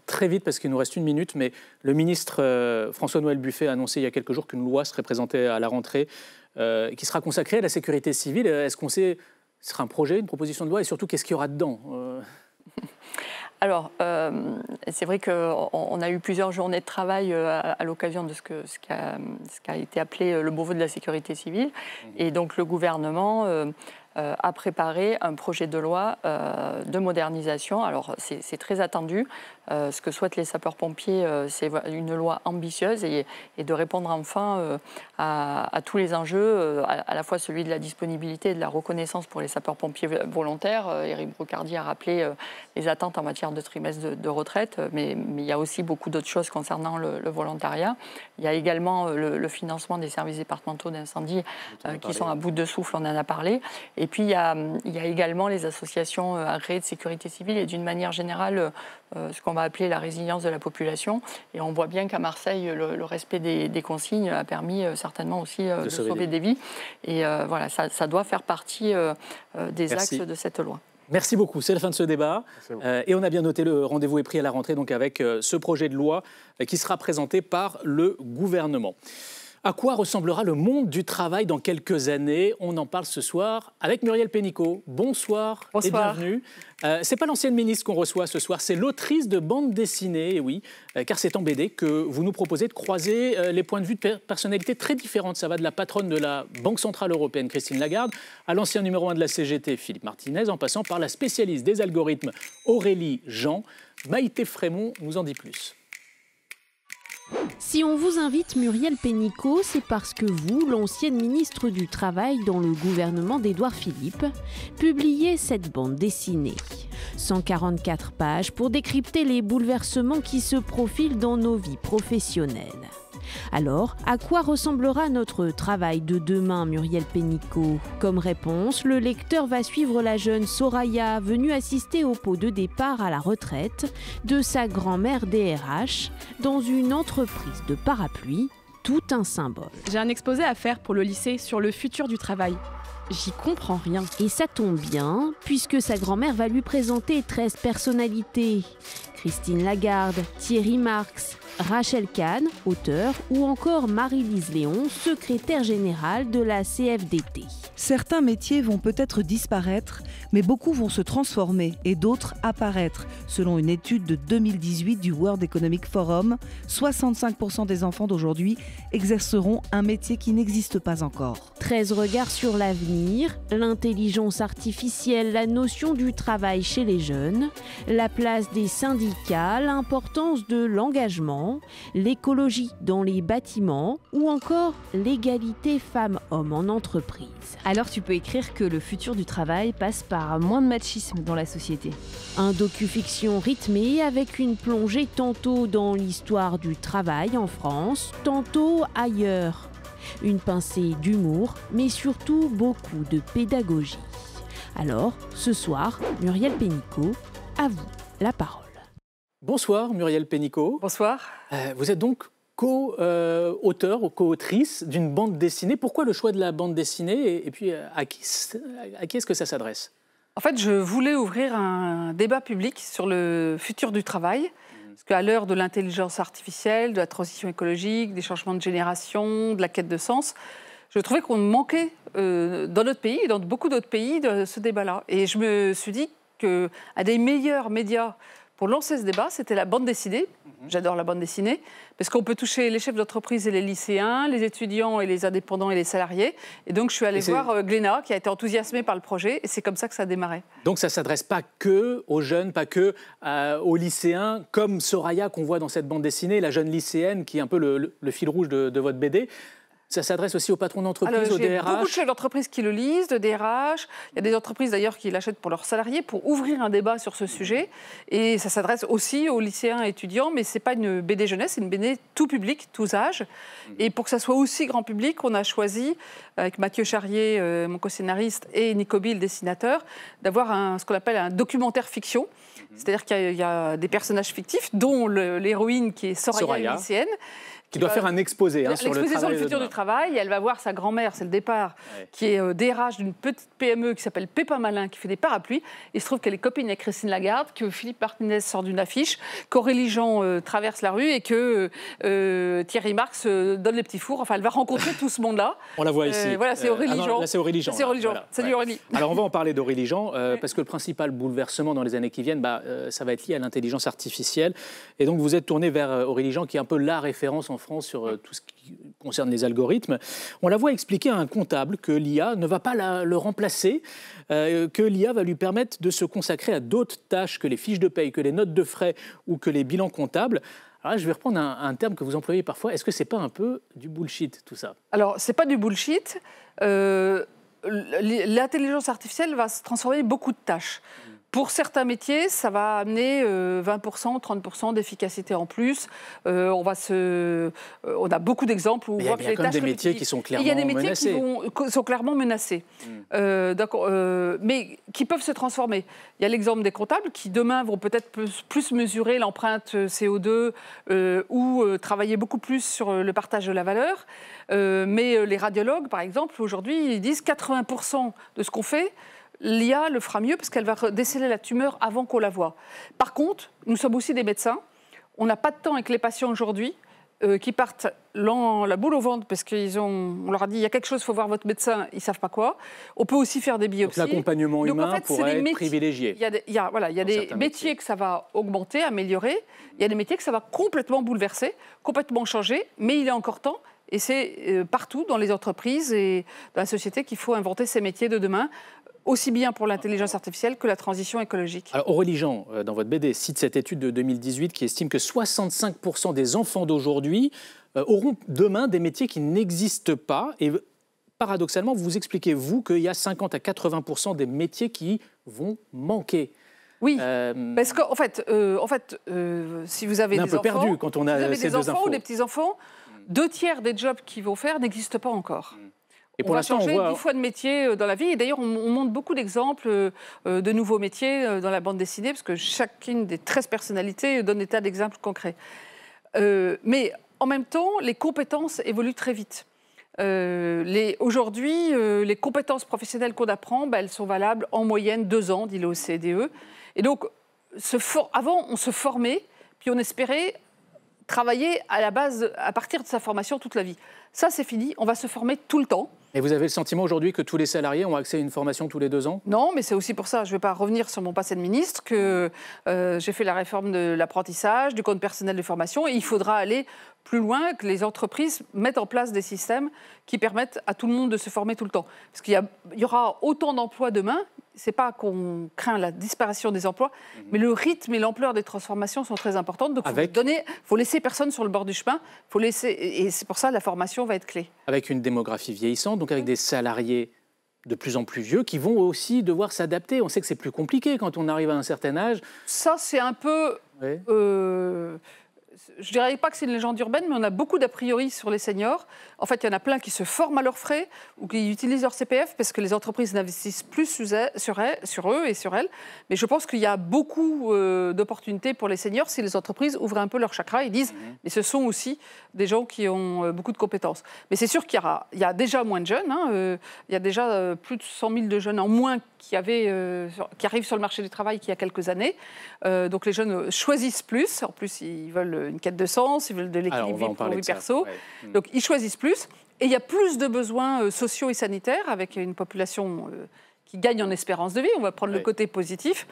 Très vite, parce qu'il nous reste une minute, mais le ministre François-Noël Buffet a annoncé il y a quelques jours qu'une loi serait présentée à la rentrée qui sera consacrée à la sécurité civile. Est-ce qu'on sait, ce sera un projet, une proposition de loi, et surtout, qu'est-ce qu'il y aura dedans ? Alors, c'est vrai qu'on a eu plusieurs journées de travail à l'occasion de ce qui a été appelé le Beauvau de la sécurité civile. Et donc, le gouvernement a préparé un projet de loi de modernisation. Alors, c'est très attendu. Ce que souhaitent les sapeurs-pompiers, c'est une loi ambitieuse et de répondre enfin à tous les enjeux, à la fois celui de la disponibilité et de la reconnaissance pour les sapeurs-pompiers volontaires. Éric Brocardi a rappelé les attentes en matière de trimestre de retraite, mais il y a aussi beaucoup d'autres choses concernant le volontariat. Il y a également le financement des services départementaux d'incendie qui sont à bout de souffle, on en a parlé. Et puis, il y a également les associations agréées de sécurité civile et d'une manière générale, ce qu'on va appeler la résilience de la population. Et on voit bien qu'à Marseille, le respect des consignes a permis certainement aussi de sauver des vies. Et voilà, ça doit faire partie des axes de cette loi. Merci beaucoup, c'est la fin de ce débat. Et on a bien noté, le rendez-vous est pris à la rentrée donc avec ce projet de loi qui sera présenté par le gouvernement. À quoi ressemblera le monde du travail dans quelques années? On en parle ce soir avec Muriel Pénicaud. Bonsoir, et bienvenue. C'est pas l'ancienne ministre qu'on reçoit ce soir, c'est l'autrice de bande dessinée, et oui, car c'est en BD que vous nous proposez de croiser les points de vue de personnalités très différentes. Ça va de la patronne de la Banque Centrale Européenne, Christine Lagarde, à l'ancien numéro 1 de la CGT, Philippe Martinez, en passant par la spécialiste des algorithmes, Aurélie Jean. Maïté Frémont nous en dit plus. Si on vous invite Muriel Pénicaud, c'est parce que vous, l'ancienne ministre du Travail dans le gouvernement d'Édouard Philippe, publiez cette bande dessinée. 144 pages pour décrypter les bouleversements qui se profilent dans nos vies professionnelles. Alors, à quoi ressemblera notre travail de demain, Muriel Pénicaud? Comme réponse, le lecteur va suivre la jeune Soraya, venue assister au pot de départ à la retraite de sa grand-mère DRH dans une entreprise de parapluies, tout un symbole. J'ai un exposé à faire pour le lycée sur le futur du travail. J'y comprends rien. Et ça tombe bien, puisque sa grand-mère va lui présenter 13 personnalités. Christine Lagarde, Thierry Marx, Rachel Kahn, auteure, ou encore Marie-Lise Léon, secrétaire générale de la CFDT. Certains métiers vont peut-être disparaître, mais beaucoup vont se transformer et d'autres apparaître. Selon une étude de 2018 du World Economic Forum, 65% des enfants d'aujourd'hui exerceront un métier qui n'existe pas encore. 13 regards sur l'avenir, l'intelligence artificielle, la notion du travail chez les jeunes, la place des syndicats, l'importance de l'engagement, l'écologie dans les bâtiments ou encore l'égalité femmes-hommes en entreprise. Alors tu peux écrire que le futur du travail passe par moins de machisme dans la société. Un docu-fiction rythmé avec une plongée tantôt dans l'histoire du travail en France, tantôt ailleurs. Une pincée d'humour, mais surtout beaucoup de pédagogie. Alors, ce soir, Muriel Pénicaud, à vous la parole. Bonsoir Muriel Pénicaud. Bonsoir. Vous êtes donc co-auteur ou co-autrice d'une bande dessinée. Pourquoi le choix de la bande dessinée et puis à qui est-ce que ça s'adresse? En fait, je voulais ouvrir un débat public sur le futur du travail. Parce qu'à l'heure de l'intelligence artificielle, de la transition écologique, des changements de génération, de la quête de sens, je trouvais qu'on manquait dans notre pays et dans beaucoup d'autres pays de ce débat-là. Et je me suis dit qu'un des meilleurs médias pour lancer ce débat, c'était la bande dessinée. J'adore la bande dessinée, parce qu'on peut toucher les chefs d'entreprise et les lycéens, les étudiants et les indépendants et les salariés. Et donc, je suis allée voir Glénat, qui a été enthousiasmée par le projet, et c'est comme ça que ça a démarré. Donc, ça ne s'adresse pas que aux jeunes, pas que aux lycéens, comme Soraya qu'on voit dans cette bande dessinée, la jeune lycéenne, qui est un peu le fil rouge de votre BD. Ça s'adresse aussi aux patrons d'entreprise, aux DRH. Il y a beaucoup de chefs d'entreprise qui le lisent, de DRH. Il y a des entreprises d'ailleurs qui l'achètent pour leurs salariés pour ouvrir un débat sur ce sujet. Et ça s'adresse aussi aux lycéens et étudiants, mais ce n'est pas une BD jeunesse, c'est une BD tout public, tous âges. Et pour que ça soit aussi grand public, on a choisi, avec Mathieu Charrier, mon co-scénariste, et Nico Bill, dessinateur, d'avoir ce qu'on appelle un documentaire fiction. C'est-à-dire qu'il y a des personnages fictifs, dont l'héroïne qui est Soraya, une lycéenne. Qui doit faire un exposé sur le travail. Sur le futur du travail. Et elle va voir sa grand-mère, c'est le départ, qui est DRH d'une petite PME qui s'appelle Pépin Malin, qui fait des parapluies. Il se trouve qu'elle est copine avec Christine Lagarde, que Philippe Martinez sort d'une affiche, qu'Aurélie Jean traverse la rue et que Thierry Marx donne les petits fours. Enfin, elle va rencontrer tout ce monde-là. On la voit ici. Voilà, c'est Aurélie Jean. Là, c'est Aurélie Jean. C'est Aurélie Jean. Voilà. Salut Aurélie. Alors, on va en parler d'Aurélie Jean, parce que le principal bouleversement dans les années qui viennent, ça va être lié à l'intelligence artificielle. Et donc, vous êtes tourné vers Aurélie Jean, qui est un peu la référence en France sur tout ce qui concerne les algorithmes. On la voit expliquer à un comptable que l'IA ne va pas le remplacer, que l'IA va lui permettre de se consacrer à d'autres tâches que les fiches de paye, que les notes de frais ou que les bilans comptables. Alors là, je vais reprendre un terme que vous employez parfois. Est-ce que ce n'est pas un peu du bullshit, tout ça? Alors, ce n'est pas du bullshit. L'intelligence artificielle va se transformer beaucoup de tâches. Pour certains métiers, ça va amener 20%, 30% d'efficacité en plus. On a beaucoup d'exemples où on voit que les tâches... Il y a quand même des métiers qui sont clairement menacés. Il y a des métiers qui sont clairement menacés, mais qui peuvent se transformer. Il y a l'exemple des comptables qui, demain, vont peut-être plus mesurer l'empreinte CO2 ou travailler beaucoup plus sur le partage de la valeur. Mais les radiologues, par exemple, aujourd'hui, ils disent 80% de ce qu'on fait, l'IA le fera mieux parce qu'elle va déceler la tumeur avant qu'on la voie. Par contre, nous sommes aussi des médecins. On n'a pas de temps avec les patients aujourd'hui qui partent la boule au ventre parce on leur a dit il y a quelque chose, il faut voir votre médecin, ils ne savent pas quoi. On peut aussi faire des biopsies. L'accompagnement humain pourrait être privilégié. Il y a des métiers que ça va augmenter, améliorer. Il y a des métiers que ça va complètement bouleverser, complètement changer, mais il est encore temps. Et c'est partout dans les entreprises et dans la société qu'il faut inventer ces métiers de demain, aussi bien pour l'intelligence artificielle que la transition écologique. Alors Aurélie Jean, dans votre BD, cite cette étude de 2018 qui estime que 65% des enfants d'aujourd'hui auront demain des métiers qui n'existent pas. Et paradoxalement, vous expliquez, vous, qu'il y a 50 à 80% des métiers qui vont manquer. Oui, parce qu'en fait, si vous avez des enfants... On est un peu perdu quand on a ces deux infos. Des enfants ou des petits-enfants, 2/3 des jobs qu'ils vont faire n'existent pas encore. Et pour l'instant, on va changer 10 fois de métier dans la vie. Et d'ailleurs, on montre beaucoup d'exemples de nouveaux métiers dans la bande dessinée, parce que chacune des 13 personnalités donne des tas d'exemples concrets. Mais en même temps, les compétences évoluent très vite. Aujourd'hui, les compétences professionnelles qu'on apprend, elles sont valables en moyenne 2 ans, dit l'OCDE. Et donc, avant, on se formait, puis on espérait travailler à la base, à partir de sa formation toute la vie. Ça, c'est fini. On va se former tout le temps. Et vous avez le sentiment aujourd'hui que tous les salariés ont accès à une formation tous les 2 ans? Non, mais c'est aussi pour ça, je ne vais pas revenir sur mon passé de ministre, que j'ai fait la réforme de l'apprentissage, du compte personnel de formation, et il faudra aller plus loin, que les entreprises mettent en place des systèmes qui permettent à tout le monde de se former tout le temps. Parce qu'il y aura autant d'emplois demain, ce n'est pas qu'on craint la disparition des emplois, mais le rythme et l'ampleur des transformations sont très importantes. Donc il faut laisser personne sur le bord du chemin, et c'est pour ça que la formation va être clé. Avec une démographie vieillissante, donc avec des salariés de plus en plus vieux qui vont aussi devoir s'adapter. On sait que c'est plus compliqué quand on arrive à un certain âge. Ça, c'est un peu... Oui. Je ne dirais pas que c'est une légende urbaine, mais on a beaucoup d'a priori sur les seniors. En fait, il y en a plein qui se forment à leurs frais ou qui utilisent leur CPF parce que les entreprises n'investissent plus sur eux et sur elles. Mais je pense qu'il y a beaucoup d'opportunités pour les seniors si les entreprises ouvrent un peu leur chakra et disent mais ce sont aussi des gens qui ont beaucoup de compétences. Mais c'est sûr qu'il y a déjà moins de jeunes. Il y a déjà plus de 100 000 de jeunes en moins qui arrivent sur le marché du travail qu'il y a quelques années. Donc les jeunes choisissent plus. En plus, ils veulent une quête de sens, ils veulent de l'équilibre vie pro, vie perso. Ouais. Donc ils choisissent plus. Et il y a plus de besoins sociaux et sanitaires avec une population qui gagne en espérance de vie. On va prendre le côté positif.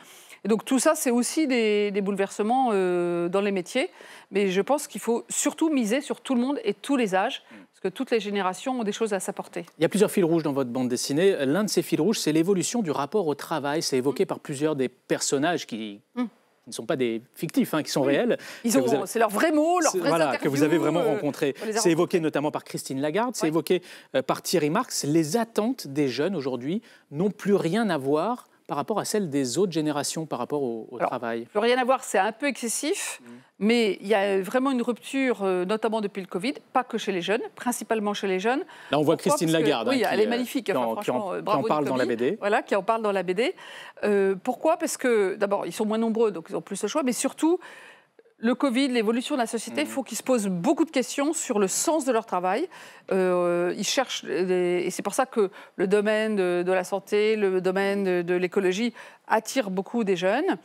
Et donc tout ça, c'est aussi des bouleversements dans les métiers. Mais je pense qu'il faut surtout miser sur tout le monde et tous les âges, parce que toutes les générations ont des choses à s'apporter. Il y a plusieurs fils rouges dans votre bande dessinée. L'un de ces fils rouges, c'est l'évolution du rapport au travail. C'est évoqué par plusieurs des personnages qui ne sont pas des fictifs, qui sont réels. C'est leurs vrais mots, leurs vraies interviews. Que vous avez vraiment rencontrés. C'est évoqué notamment par Christine Lagarde, c'est évoqué par Thierry Marx. Les attentes des jeunes aujourd'hui n'ont plus rien à voir par rapport à celles des autres générations par rapport au travail. Plus rien à voir, c'est un peu excessif, mais il y a vraiment une rupture, notamment depuis le Covid, pas que chez les jeunes, principalement chez les jeunes. Là, on voit Christine Lagarde. Oui, elle est magnifique. Qui en parle dans la BD. Voilà, qui en parle dans la BD. Pourquoi ? Parce que, d'abord, ils sont moins nombreux, donc ils ont plus de choix, mais surtout, le Covid, l'évolution de la société, il faut qu'ils se posent beaucoup de questions sur le sens de leur travail. Ils cherchent, et c'est pour ça que le domaine de la santé, le domaine de l'écologie attire beaucoup des jeunes.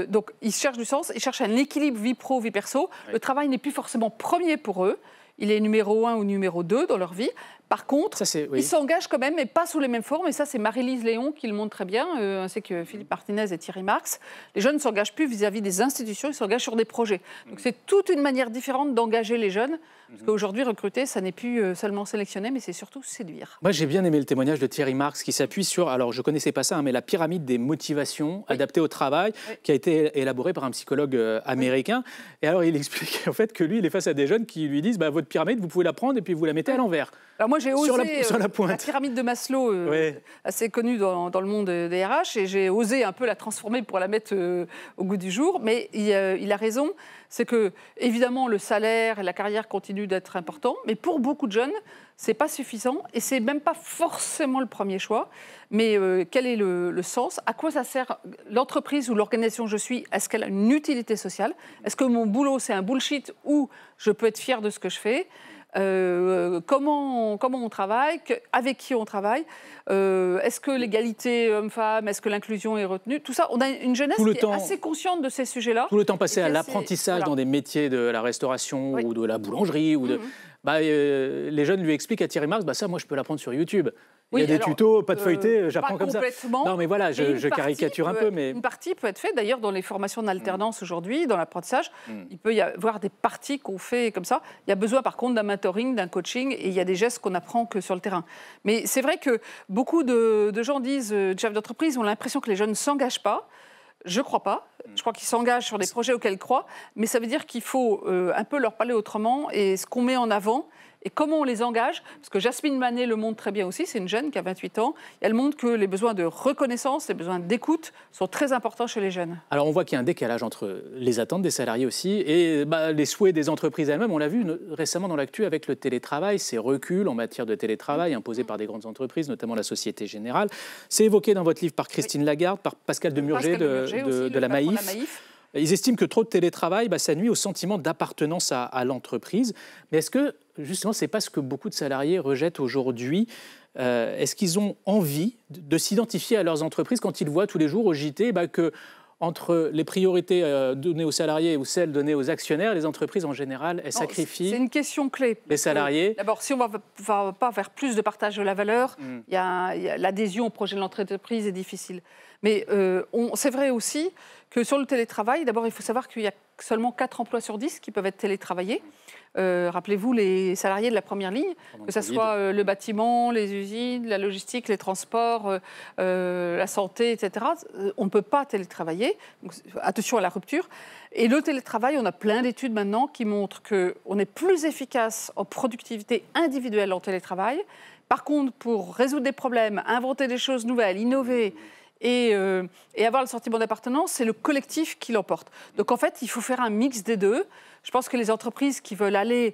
Donc ils cherchent du sens, ils cherchent un équilibre vie pro, vie perso. Le travail n'est plus forcément premier pour eux. Il est numéro 1 ou numéro 2 dans leur vie. Par contre, ils s'engagent quand même, mais pas sous les mêmes formes. Et ça, c'est Marie-Lise Léon qui le montre très bien, ainsi que Philippe Martinez et Thierry Marx. Les jeunes ne s'engagent plus vis-à-vis des institutions, ils s'engagent sur des projets. Donc c'est toute une manière différente d'engager les jeunes. Parce qu'aujourd'hui, recruter, ça n'est plus seulement sélectionner, mais c'est surtout séduire. Moi, j'ai bien aimé le témoignage de Thierry Marx qui s'appuie sur, alors je ne connaissais pas ça, hein, mais la pyramide des motivations adaptée au travail, qui a été élaborée par un psychologue américain. Et alors, il explique en fait que lui, il est face à des jeunes qui lui disent votre pyramide, vous pouvez la prendre et puis vous la mettez à l'envers. Alors moi, j'ai osé sur la pointe. La pyramide de Maslow, assez connue dans le monde des RH, et j'ai osé un peu la transformer pour la mettre au goût du jour. Mais il a raison, c'est que évidemment le salaire et la carrière continuent d'être importants, mais pour beaucoup de jeunes, c'est pas suffisant et c'est même pas forcément le premier choix. Mais quel est le sens? À quoi ça sert l'entreprise ou l'organisation où je suis? Est-ce qu'elle a une utilité sociale? Est-ce que mon boulot c'est un bullshit ou je peux être fier de ce que je fais? Comment on travaille, avec qui on travaille, est-ce que l'égalité homme-femme, est-ce que l'inclusion est retenue? Tout ça, on a une jeunesse qui est assez consciente de ces sujets-là. Tout le temps passé à l'apprentissage dans des métiers de la restauration ou de la boulangerie. Ou de... les jeunes lui expliquent à Thierry Marx, ça moi je peux l'apprendre sur YouTube. Il y a des tutos, pas de feuilleté, j'apprends comme ça. Non mais voilà, je caricature un peu. Mais... Une partie peut être faite d'ailleurs dans les formations d'alternance aujourd'hui, dans l'apprentissage. Il peut y avoir des parties qu'on fait comme ça. Il y a besoin par contre d'un mentoring, d'un coaching et il y a des gestes qu'on apprend que sur le terrain. Mais c'est vrai que beaucoup de gens disent, chefs d'entreprise ont l'impression que les jeunes ne s'engagent pas. Je ne crois pas. Je crois qu'ils s'engagent sur des projets auxquels ils croient. Mais ça veut dire qu'il faut un peu leur parler autrement et ce qu'on met en avant et comment on les engage. Parce que Jasmine Manet le montre très bien aussi. C'est une jeune qui a 28 ans. Elle montre que les besoins de reconnaissance, les besoins d'écoute sont très importants chez les jeunes. Alors on voit qu'il y a un décalage entre les attentes des salariés aussi et les souhaits des entreprises elles-mêmes. On l'a vu récemment dans l'actu avec le télétravail, ces reculs en matière de télétravail imposés par des grandes entreprises, notamment la Société Générale. C'est évoqué dans votre livre par Christine Lagarde, par Pascal Demurger de la Maïf. Ils estiment que trop de télétravail, ça nuit au sentiment d'appartenance à l'entreprise. Mais est-ce que, justement, ce n'est pas ce que beaucoup de salariés rejettent aujourd'hui? Est-ce qu'ils ont envie de s'identifier à leurs entreprises quand ils voient tous les jours au JT que entre les priorités données aux salariés ou celles données aux actionnaires, les entreprises en général, elles sacrifient. C'est une question clé. Les salariés. D'abord, si on ne va pas vers plus de partage de la valeur, l'adhésion au projet de l'entreprise est difficile. Mais c'est vrai aussi que sur le télétravail, d'abord, il faut savoir qu'il y a seulement 4 emplois sur 10 qui peuvent être télétravaillés. Rappelez-vous les salariés de la première ligne, que ce soit le bâtiment, les usines, la logistique, les transports, la santé, etc. On ne peut pas télétravailler. Donc, attention à la rupture. Et le télétravail, on a plein d'études maintenant qui montrent qu'on est plus efficace en productivité individuelle en télétravail. Par contre, pour résoudre des problèmes, inventer des choses nouvelles, innover, et avoir le sentiment d'appartenance, c'est le collectif qui l'emporte. Donc en fait, il faut faire un mix des deux. Je pense que les entreprises qui veulent aller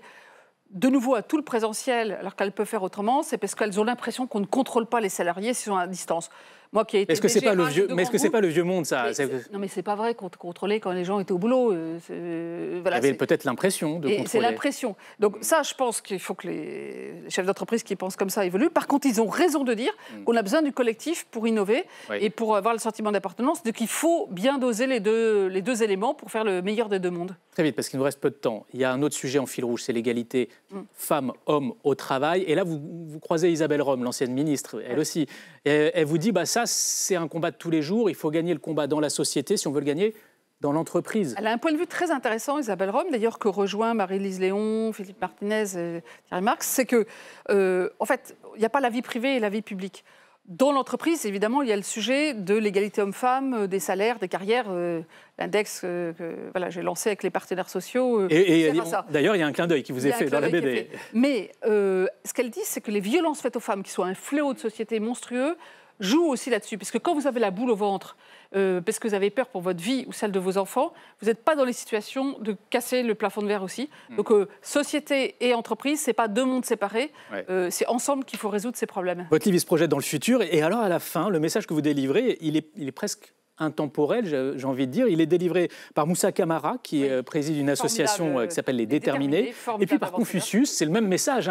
de nouveau à tout le présentiel, alors qu'elles peuvent faire autrement, c'est parce qu'elles ont l'impression qu'on ne contrôle pas les salariés s'ils sont à distance. Moi qui ai été est-ce que c'est pas le vieux, mais est-ce que c'est pas le vieux monde ça? Non mais c'est pas vrai qu'on contrôlait quand les gens étaient au boulot. Voilà, avait peut-être l'impression de contrôler. C'est l'impression. Donc ça, je pense qu'il faut que les chefs d'entreprise qui pensent comme ça évoluent. Par contre, ils ont raison de dire qu'on a besoin du collectif pour innover et pour avoir le sentiment d'appartenance. Donc il faut bien doser les deux éléments pour faire le meilleur des deux mondes. Très vite, parce qu'il nous reste peu de temps. Il y a un autre sujet en fil rouge, c'est l'égalité femmes-hommes au travail. Et là, vous croisez Isabelle Rome, l'ancienne ministre, elle aussi. Et elle vous dit, ça, c'est un combat de tous les jours. Il faut gagner le combat dans la société si on veut le gagner dans l'entreprise. Elle a un point de vue très intéressant, Isabelle Rome, d'ailleurs, que rejoint Marie-Lise Léon, Philippe Martinez et Thierry Marx. C'est que, en fait, il n'y a pas la vie privée et la vie publique. Dans l'entreprise, évidemment, il y a le sujet de l'égalité homme-femme, des salaires, des carrières, l'index que j'ai lancé avec les partenaires sociaux. D'ailleurs, il y a un clin d'œil qui vous est fait dans la BD. Mais ce qu'elle dit, c'est que les violences faites aux femmes, qui sont un fléau de société monstrueux, jouent aussi là-dessus. Parce que quand vous avez la boule au ventre, parce que vous avez peur pour votre vie ou celle de vos enfants, vous n'êtes pas dans les situations de casser le plafond de verre aussi. Donc société et entreprise, ce n'est pas deux mondes séparés, c'est ensemble qu'il faut résoudre ces problèmes. Votre livre se projette dans le futur, et alors à la fin, le message que vous délivrez, il est presque intemporel, j'ai envie de dire. Il est délivré par Moussa Camara, qui préside une association qui s'appelle Les Déterminés, et puis par Confucius, c'est le même message.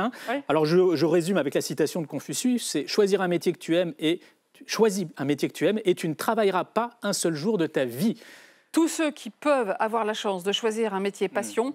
Alors je résume avec la citation de Confucius, c'est « Choisir un métier que tu aimes choisis un métier que tu aimes et tu ne travailleras pas un seul jour de ta vie ». Tous ceux qui peuvent avoir la chance de choisir un métier passion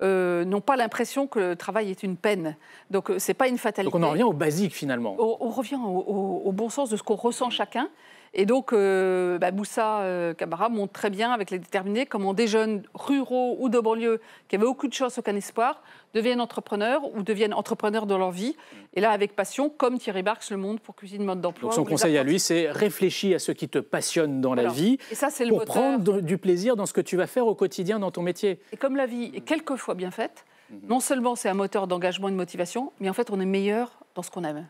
n'ont pas l'impression que le travail est une peine. Donc, ce n'est pas une fatalité. Donc, on en revient au basique, finalement. On revient au bon sens de ce qu'on ressent chacun. Et donc, Moussa Camara montre très bien, avec les déterminés, comment des jeunes ruraux ou de banlieue qui avaient aucune chance, aucun espoir, deviennent entrepreneurs ou deviennent entrepreneurs dans leur vie. Et là, avec passion, comme Thierry Barx le montre pour Cuisine Mode d'Emploi. Donc, son conseil à lui, c'est réfléchis à ce qui te passionne dans la vie et ça, c'est pour le moteur. prendre du plaisir dans ce que tu vas faire au quotidien dans ton métier. Et comme la vie est quelquefois bien faite, non seulement c'est un moteur d'engagement et de motivation, mais en fait, on est meilleur dans ce qu'on aime.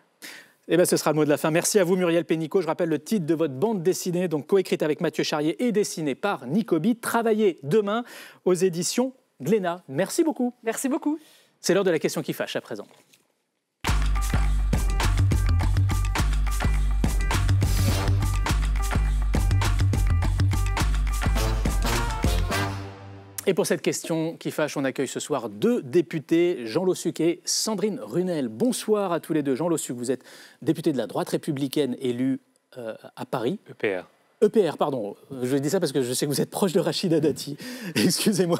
Eh bien, ce sera le mot de la fin. Merci à vous, Muriel Pénicaud. Je rappelle le titre de votre bande dessinée, donc coécrite avec Mathieu Charrier et dessinée par Nicobi. Travaillez demain aux éditions Glénat. Merci beaucoup. Merci beaucoup. C'est l'heure de la question qui fâche à présent. Et pour cette question qui fâche, on accueille ce soir 2 députés, Jean Lossuc et Sandrine Runel. Bonsoir à tous les deux. Jean Lossuc, vous êtes député de la droite républicaine élu à Paris. EPR, pardon. Je dis ça parce que je sais que vous êtes proche de Rachida Dati. Excusez-moi.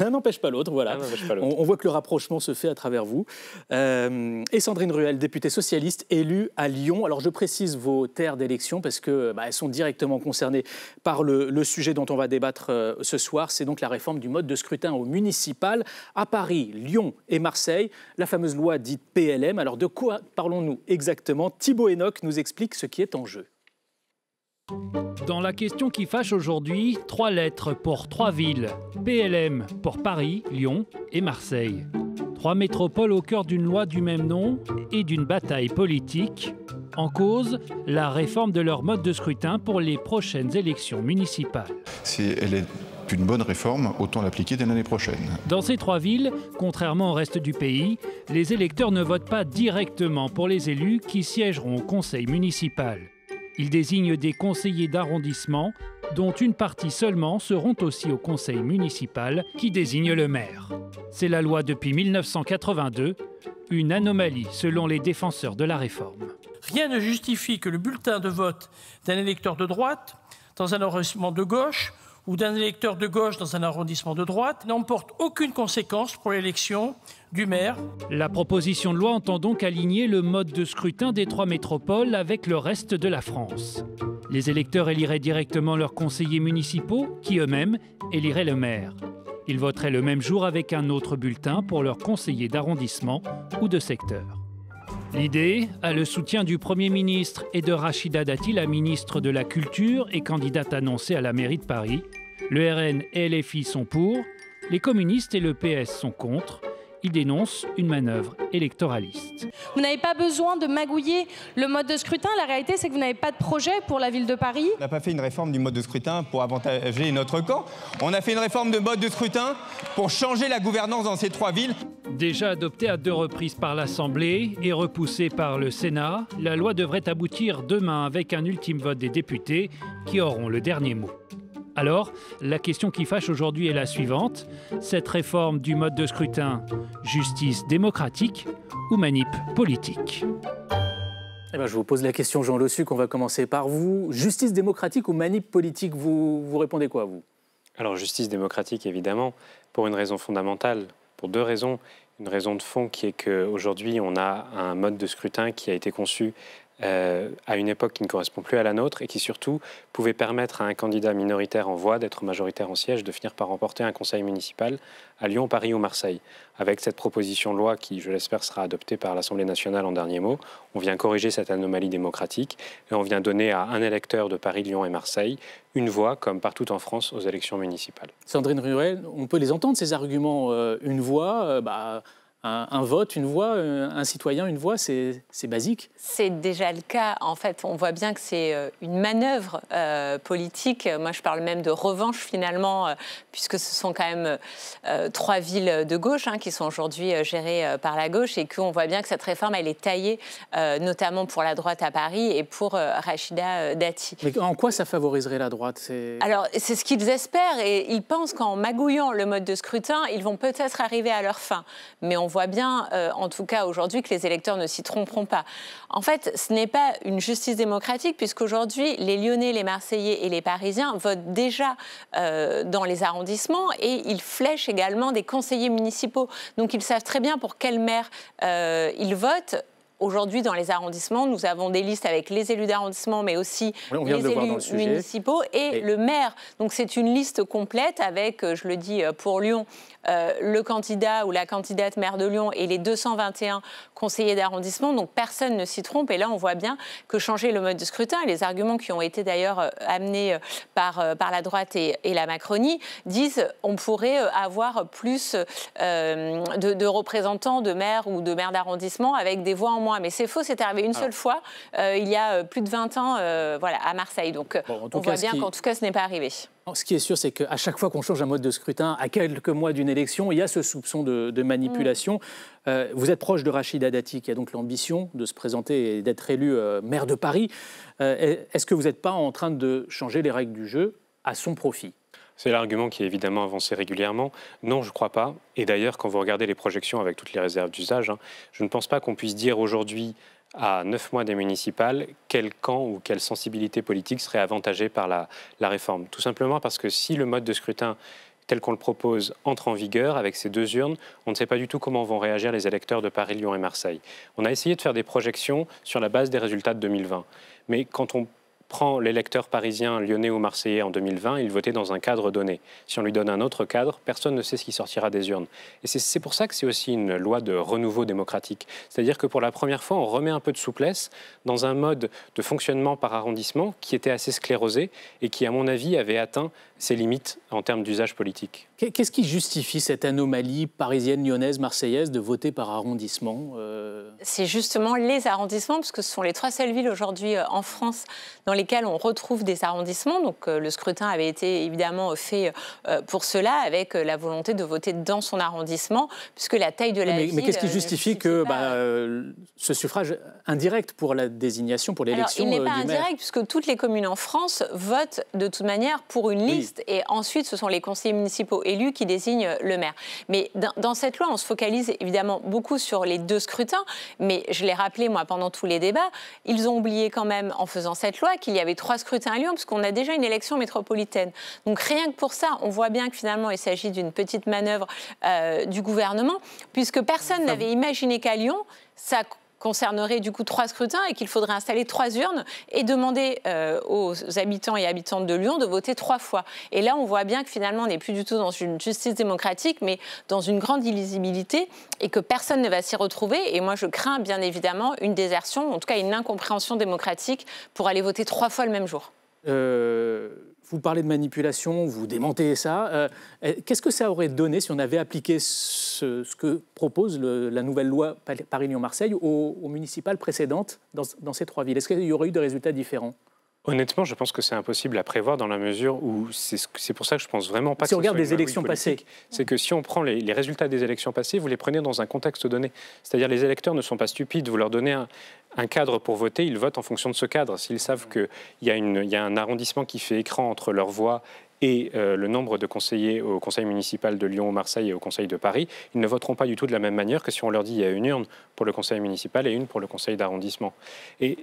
L'un n'empêche pas l'autre. Voilà. On voit que le rapprochement se fait à travers vous. Et Sandrine Ruel, députée socialiste, élue à Lyon. Alors je précise vos terres d'élection parce que elles sont directement concernées par le sujet dont on va débattre ce soir. C'est donc la réforme du mode de scrutin au municipal à Paris, Lyon et Marseille. La fameuse loi dite PLM. Alors de quoi parlons-nous exactement? Thibaut Enoch nous explique ce qui est en jeu. Dans la question qui fâche aujourd'hui, 3 lettres pour 3 villes. PLM pour Paris, Lyon et Marseille. 3 métropoles au cœur d'une loi du même nom et d'une bataille politique. En cause, la réforme de leur mode de scrutin pour les prochaines élections municipales. Si elle est une bonne réforme, autant l'appliquer dès l'année prochaine. Dans ces 3 villes, contrairement au reste du pays, les électeurs ne votent pas directement pour les élus qui siégeront au conseil municipal. Ils désignent des conseillers d'arrondissement, dont une partie seulement seront aussi au conseil municipal qui désigne le maire. C'est la loi depuis 1982, une anomalie selon les défenseurs de la réforme. Rien ne justifie que le bulletin de vote d'un électeur de droite dans un arrondissement de gauche ou d'un électeur de gauche dans un arrondissement de droite n'emporte aucune conséquence pour l'élection du maire. La proposition de loi entend donc aligner le mode de scrutin des 3 métropoles avec le reste de la France. Les électeurs éliraient directement leurs conseillers municipaux, qui eux-mêmes éliraient le maire. Ils voteraient le même jour avec un autre bulletin pour leurs conseillers d'arrondissement ou de secteur. L'idée a le soutien du Premier ministre et de Rachida Dati, la ministre de la Culture et candidate annoncée à la mairie de Paris. Le RN et LFI sont pour, les communistes et le PS sont contre. Ils dénoncent une manœuvre électoraliste. Vous n'avez pas besoin de magouiller le mode de scrutin. La réalité, c'est que vous n'avez pas de projet pour la ville de Paris. On n'a pas fait une réforme du mode de scrutin pour avantager notre camp. On a fait une réforme de mode de scrutin pour changer la gouvernance dans ces 3 villes. Déjà adoptée à 2 reprises par l'Assemblée et repoussée par le Sénat, la loi devrait aboutir demain avec un ultime vote des députés qui auront le dernier mot. Alors, la question qui fâche aujourd'hui est la suivante. Cette réforme du mode de scrutin, justice démocratique ou manip politique? Eh bien, je vous pose la question, Jean Lossuc, on va commencer par vous. Justice démocratique ou manip politique, vous répondez quoi, vous? Alors, justice démocratique, évidemment, pour une raison fondamentale, pour 2 raisons. Une raison de fond qui est qu'aujourd'hui, on a un mode de scrutin qui a été conçu à une époque qui ne correspond plus à la nôtre et qui surtout pouvait permettre à un candidat minoritaire en voix d'être majoritaire en siège, de finir par remporter un conseil municipal à Lyon, Paris ou Marseille. Avec cette proposition de loi qui, je l'espère, sera adoptée par l'Assemblée nationale en dernier mot, on vient corriger cette anomalie démocratique et on vient donner à un électeur de Paris, Lyon et Marseille une voix, comme partout en France, aux élections municipales. Sandrine Ruel, on peut les entendre, ces arguments. Une voix, un vote, une voix, un citoyen, une voix, c'est basique. C'est déjà le cas. En fait, on voit bien que c'est une manœuvre politique. Moi, je parle même de revanche, finalement, puisque ce sont quand même 3 villes de gauche qui sont aujourd'hui gérées par la gauche et qu'on voit bien que cette réforme, elle est taillée, notamment pour la droite à Paris et pour Rachida Dati. Mais en quoi ça favoriserait la droite? Alors, c'est ce qu'ils espèrent et ils pensent qu'en magouillant le mode de scrutin, ils vont peut-être arriver à leur fin. Mais on voit voit bien, en tout cas aujourd'hui, que les électeurs ne s'y tromperont pas. En fait, ce n'est pas une justice démocratique, puisqu'aujourd'hui, les Lyonnais, les Marseillais et les Parisiens votent déjà dans les arrondissements et ils flèchent également des conseillers municipaux. Donc ils savent très bien pour quel maire ils votent. Aujourd'hui, dans les arrondissements, nous avons des listes avec les élus d'arrondissement, mais aussi les élus municipaux et le maire. Donc c'est une liste complète avec, je le dis pour Lyon, le candidat ou la candidate maire de Lyon et les 221 conseillers d'arrondissement. Donc personne ne s'y trompe. Et là, on voit bien que changer le mode de scrutin, et les arguments qui ont été d'ailleurs amenés par la droite et la Macronie, disent on pourrait avoir plus de représentants de maires ou de maires d'arrondissement avec des voix en moins. Mais c'est faux, c'est arrivé une seule fois, il y a plus de 20 ans voilà, à Marseille. Donc on voit bien qu'en tout cas, ce n'est pas arrivé. Ce qui est sûr, c'est qu'à chaque fois qu'on change un mode de scrutin, à quelques mois d'une élection, il y a ce soupçon de manipulation. Vous êtes proche de Rachida Dati, qui a donc l'ambition de se présenter et d'être élu maire de Paris. Est-ce que vous n'êtes pas en train de changer les règles du jeu à son profit ? C'est l'argument qui est évidemment avancé régulièrement. Non, je ne crois pas. Et d'ailleurs, quand vous regardez les projections avec toutes les réserves d'usage, je ne pense pas qu'on puisse dire aujourd'hui, à 9 mois des municipales, quel camp ou quelle sensibilité politique serait avantagée par la réforme. Tout simplement parce que si le mode de scrutin tel qu'on le propose entre en vigueur avec ces 2 urnes, on ne sait pas du tout comment vont réagir les électeurs de Paris, Lyon et Marseille. On a essayé de faire des projections sur la base des résultats de 2020. Mais quand on prend l'électeur parisien, lyonnais ou marseillais en 2020, il votait dans un cadre donné. Si on lui donne un autre cadre, personne ne sait ce qui sortira des urnes. Et c'est pour ça que c'est aussi une loi de renouveau démocratique. C'est-à-dire que pour la première fois, on remet un peu de souplesse dans un mode de fonctionnement par arrondissement qui était assez sclérosé et qui, à mon avis, avait atteint ses limites en termes d'usage politique. Qu'est-ce qui justifie cette anomalie parisienne, lyonnaise, marseillaise de voter par arrondissement C'est justement les arrondissements, parce que ce sont les 3 seules villes aujourd'hui en France dans lesquelles on retrouve des arrondissements. Donc le scrutin avait été évidemment fait pour cela, avec la volonté de voter dans son arrondissement, puisque la taille de la ville... Mais qu'est-ce qui justifie que ce suffrage indirect pour la désignation, pour l'élection du maire ? Il n'est pas indirect, puisque toutes les communes en France votent de toute manière pour une liste. Et ensuite, ce sont les conseillers municipaux élus qui désignent le maire. Mais dans cette loi, on se focalise évidemment beaucoup sur les 2 scrutins, mais je l'ai rappelé, moi, pendant tous les débats, ils ont oublié quand même, en faisant cette loi, qu'il y avait 3 scrutins à Lyon, parce qu'on a déjà une élection métropolitaine. Donc rien que pour ça, on voit bien que finalement, il s'agit d'une petite manœuvre du gouvernement, puisque personne n'avait imaginé qu'à Lyon, ça concernerait du coup 3 scrutins et qu'il faudrait installer 3 urnes et demander aux habitants et habitantes de Lyon de voter 3 fois. Et là, on voit bien que finalement, on n'est plus du tout dans une justice démocratique, mais dans une grande illisibilité et que personne ne va s'y retrouver. Et moi, je crains bien évidemment une désertion, en tout cas une incompréhension démocratique pour aller voter 3 fois le même jour. Vous parlez de manipulation, vous démentez ça. Qu'est-ce que ça aurait donné si on avait appliqué ce que propose la nouvelle loi Paris-Lyon-Marseille aux municipales précédentes dans ces 3 villes ? Est-ce qu'il y aurait eu des résultats différents ? Honnêtement, je pense que c'est impossible à prévoir dans la mesure où c'est pour ça que je pense vraiment pas que si on regarde les élections passées, c'est que si on prend les résultats des élections passées, vous les prenez dans un contexte donné. C'est-à-dire les électeurs ne sont pas stupides. Vous leur donnez un cadre pour voter, ils votent en fonction de ce cadre. S'ils savent qu'il y a un arrondissement qui fait écran entre leur voix et le nombre de conseillers au conseil municipal de Lyon, Marseille et au conseil de Paris, ils ne voteront pas du tout de la même manière que si on leur dit qu'il y a une urne pour le conseil municipal et une pour le conseil d'arrondissement. Et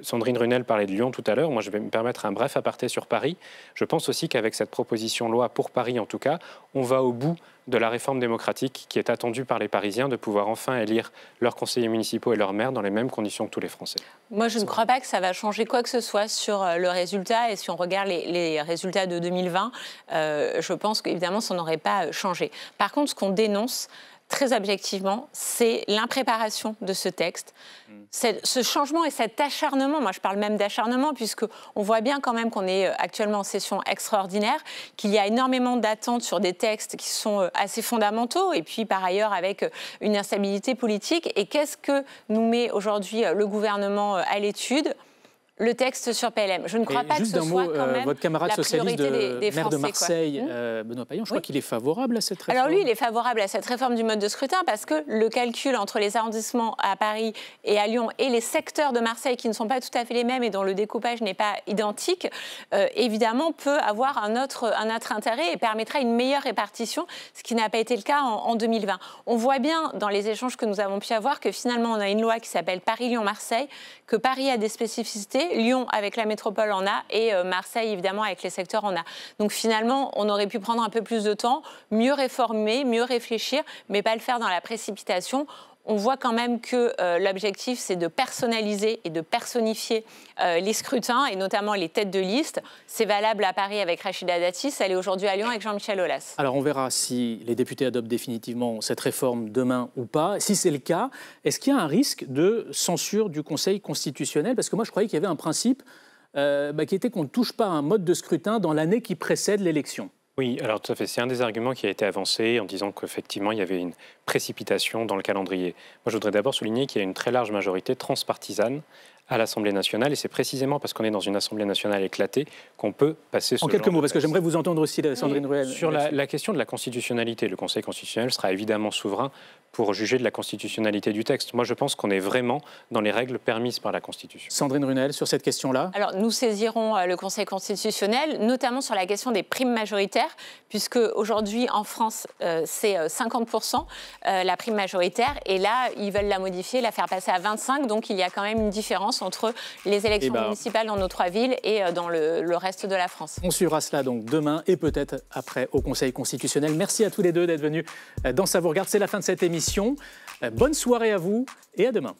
Sandrine Runel parlait de Lyon tout à l'heure, moi je vais me permettre un bref aparté sur Paris. Je pense aussi qu'avec cette proposition loi, pour Paris en tout cas, on va au bout de la réforme démocratique qui est attendue par les Parisiens, de pouvoir enfin élire leurs conseillers municipaux et leurs maires dans les mêmes conditions que tous les Français. Moi, je ne crois pas que ça va changer quoi que ce soit sur le résultat. Et si on regarde les résultats de 2020, je pense qu'évidemment, ça n'aurait pas changé. Par contre, ce qu'on dénonce, très objectivement, c'est l'impréparation de ce texte. Ce changement et cet acharnement, moi je parle même d'acharnement, puisqu'on voit bien quand même qu'on est actuellement en session extraordinaire, qu'il y a énormément d'attentes sur des textes qui sont assez fondamentaux, et puis par ailleurs avec une instabilité politique. Et qu'est-ce que nous met aujourd'hui le gouvernement à l'étude ? le texte sur PLM. Je ne crois pas que ce soit quand même votre camarade la socialiste des maire Français, de Marseille, Benoît Payan, je crois qu'il est favorable à cette réforme. Alors lui, il est favorable à cette réforme du mode de scrutin parce que le calcul entre les arrondissements à Paris et à Lyon et les secteurs de Marseille qui ne sont pas tout à fait les mêmes et dont le découpage n'est pas identique, évidemment peut avoir un autre intérêt et permettra une meilleure répartition, ce qui n'a pas été le cas en 2020. On voit bien dans les échanges que nous avons pu avoir que finalement on a une loi qui s'appelle Paris-Lyon-Marseille, que Paris a des spécificités, Lyon avec la métropole en a et Marseille évidemment avec les secteurs en a. Donc finalement on aurait pu prendre un peu plus de temps, mieux réformer, mieux réfléchir, mais pas le faire dans la précipitation. On voit quand même que l'objectif, c'est de personnaliser et de personnifier les scrutins, et notamment les têtes de liste. C'est valable à Paris avec Rachida Dati, ça l'est aujourd'hui à Lyon avec Jean-Michel Aulas. Alors on verra si les députés adoptent définitivement cette réforme demain ou pas. Si c'est le cas, est-ce qu'il y a un risque de censure du Conseil constitutionnel? Parce que moi, je croyais qu'il y avait un principe qui était qu'on ne touche pas à un mode de scrutin dans l'année qui précède l'élection. Oui, alors tout à fait. C'est un des arguments qui a été avancé en disant qu'effectivement, il y avait une précipitation dans le calendrier. Moi, je voudrais d'abord souligner qu'il y a une très large majorité transpartisane à l'Assemblée nationale, et c'est précisément parce qu'on est dans une Assemblée nationale éclatée qu'on peut passer ce genre de texte. En quelques mots, parce que j'aimerais vous entendre aussi, Sandrine Ruel. Sur la question de la constitutionnalité, le Conseil constitutionnel sera évidemment souverain pour juger de la constitutionnalité du texte. Moi, je pense qu'on est vraiment dans les règles permises par la Constitution. Sandrine Runel, sur cette question-là? Alors, nous saisirons le Conseil constitutionnel, notamment sur la question des primes majoritaires, puisque aujourd'hui, en France, c'est 50% la prime majoritaire, et là, ils veulent la modifier, la faire passer à 25%, donc il y a quand même une différence entre les élections municipales dans nos 3 villes et dans le reste de la France. On suivra cela donc demain et peut-être après au Conseil constitutionnel. Merci à tous les deux d'être venus dans Ça vous regarde. C'est la fin de cette émission. Bonne soirée à vous et à demain.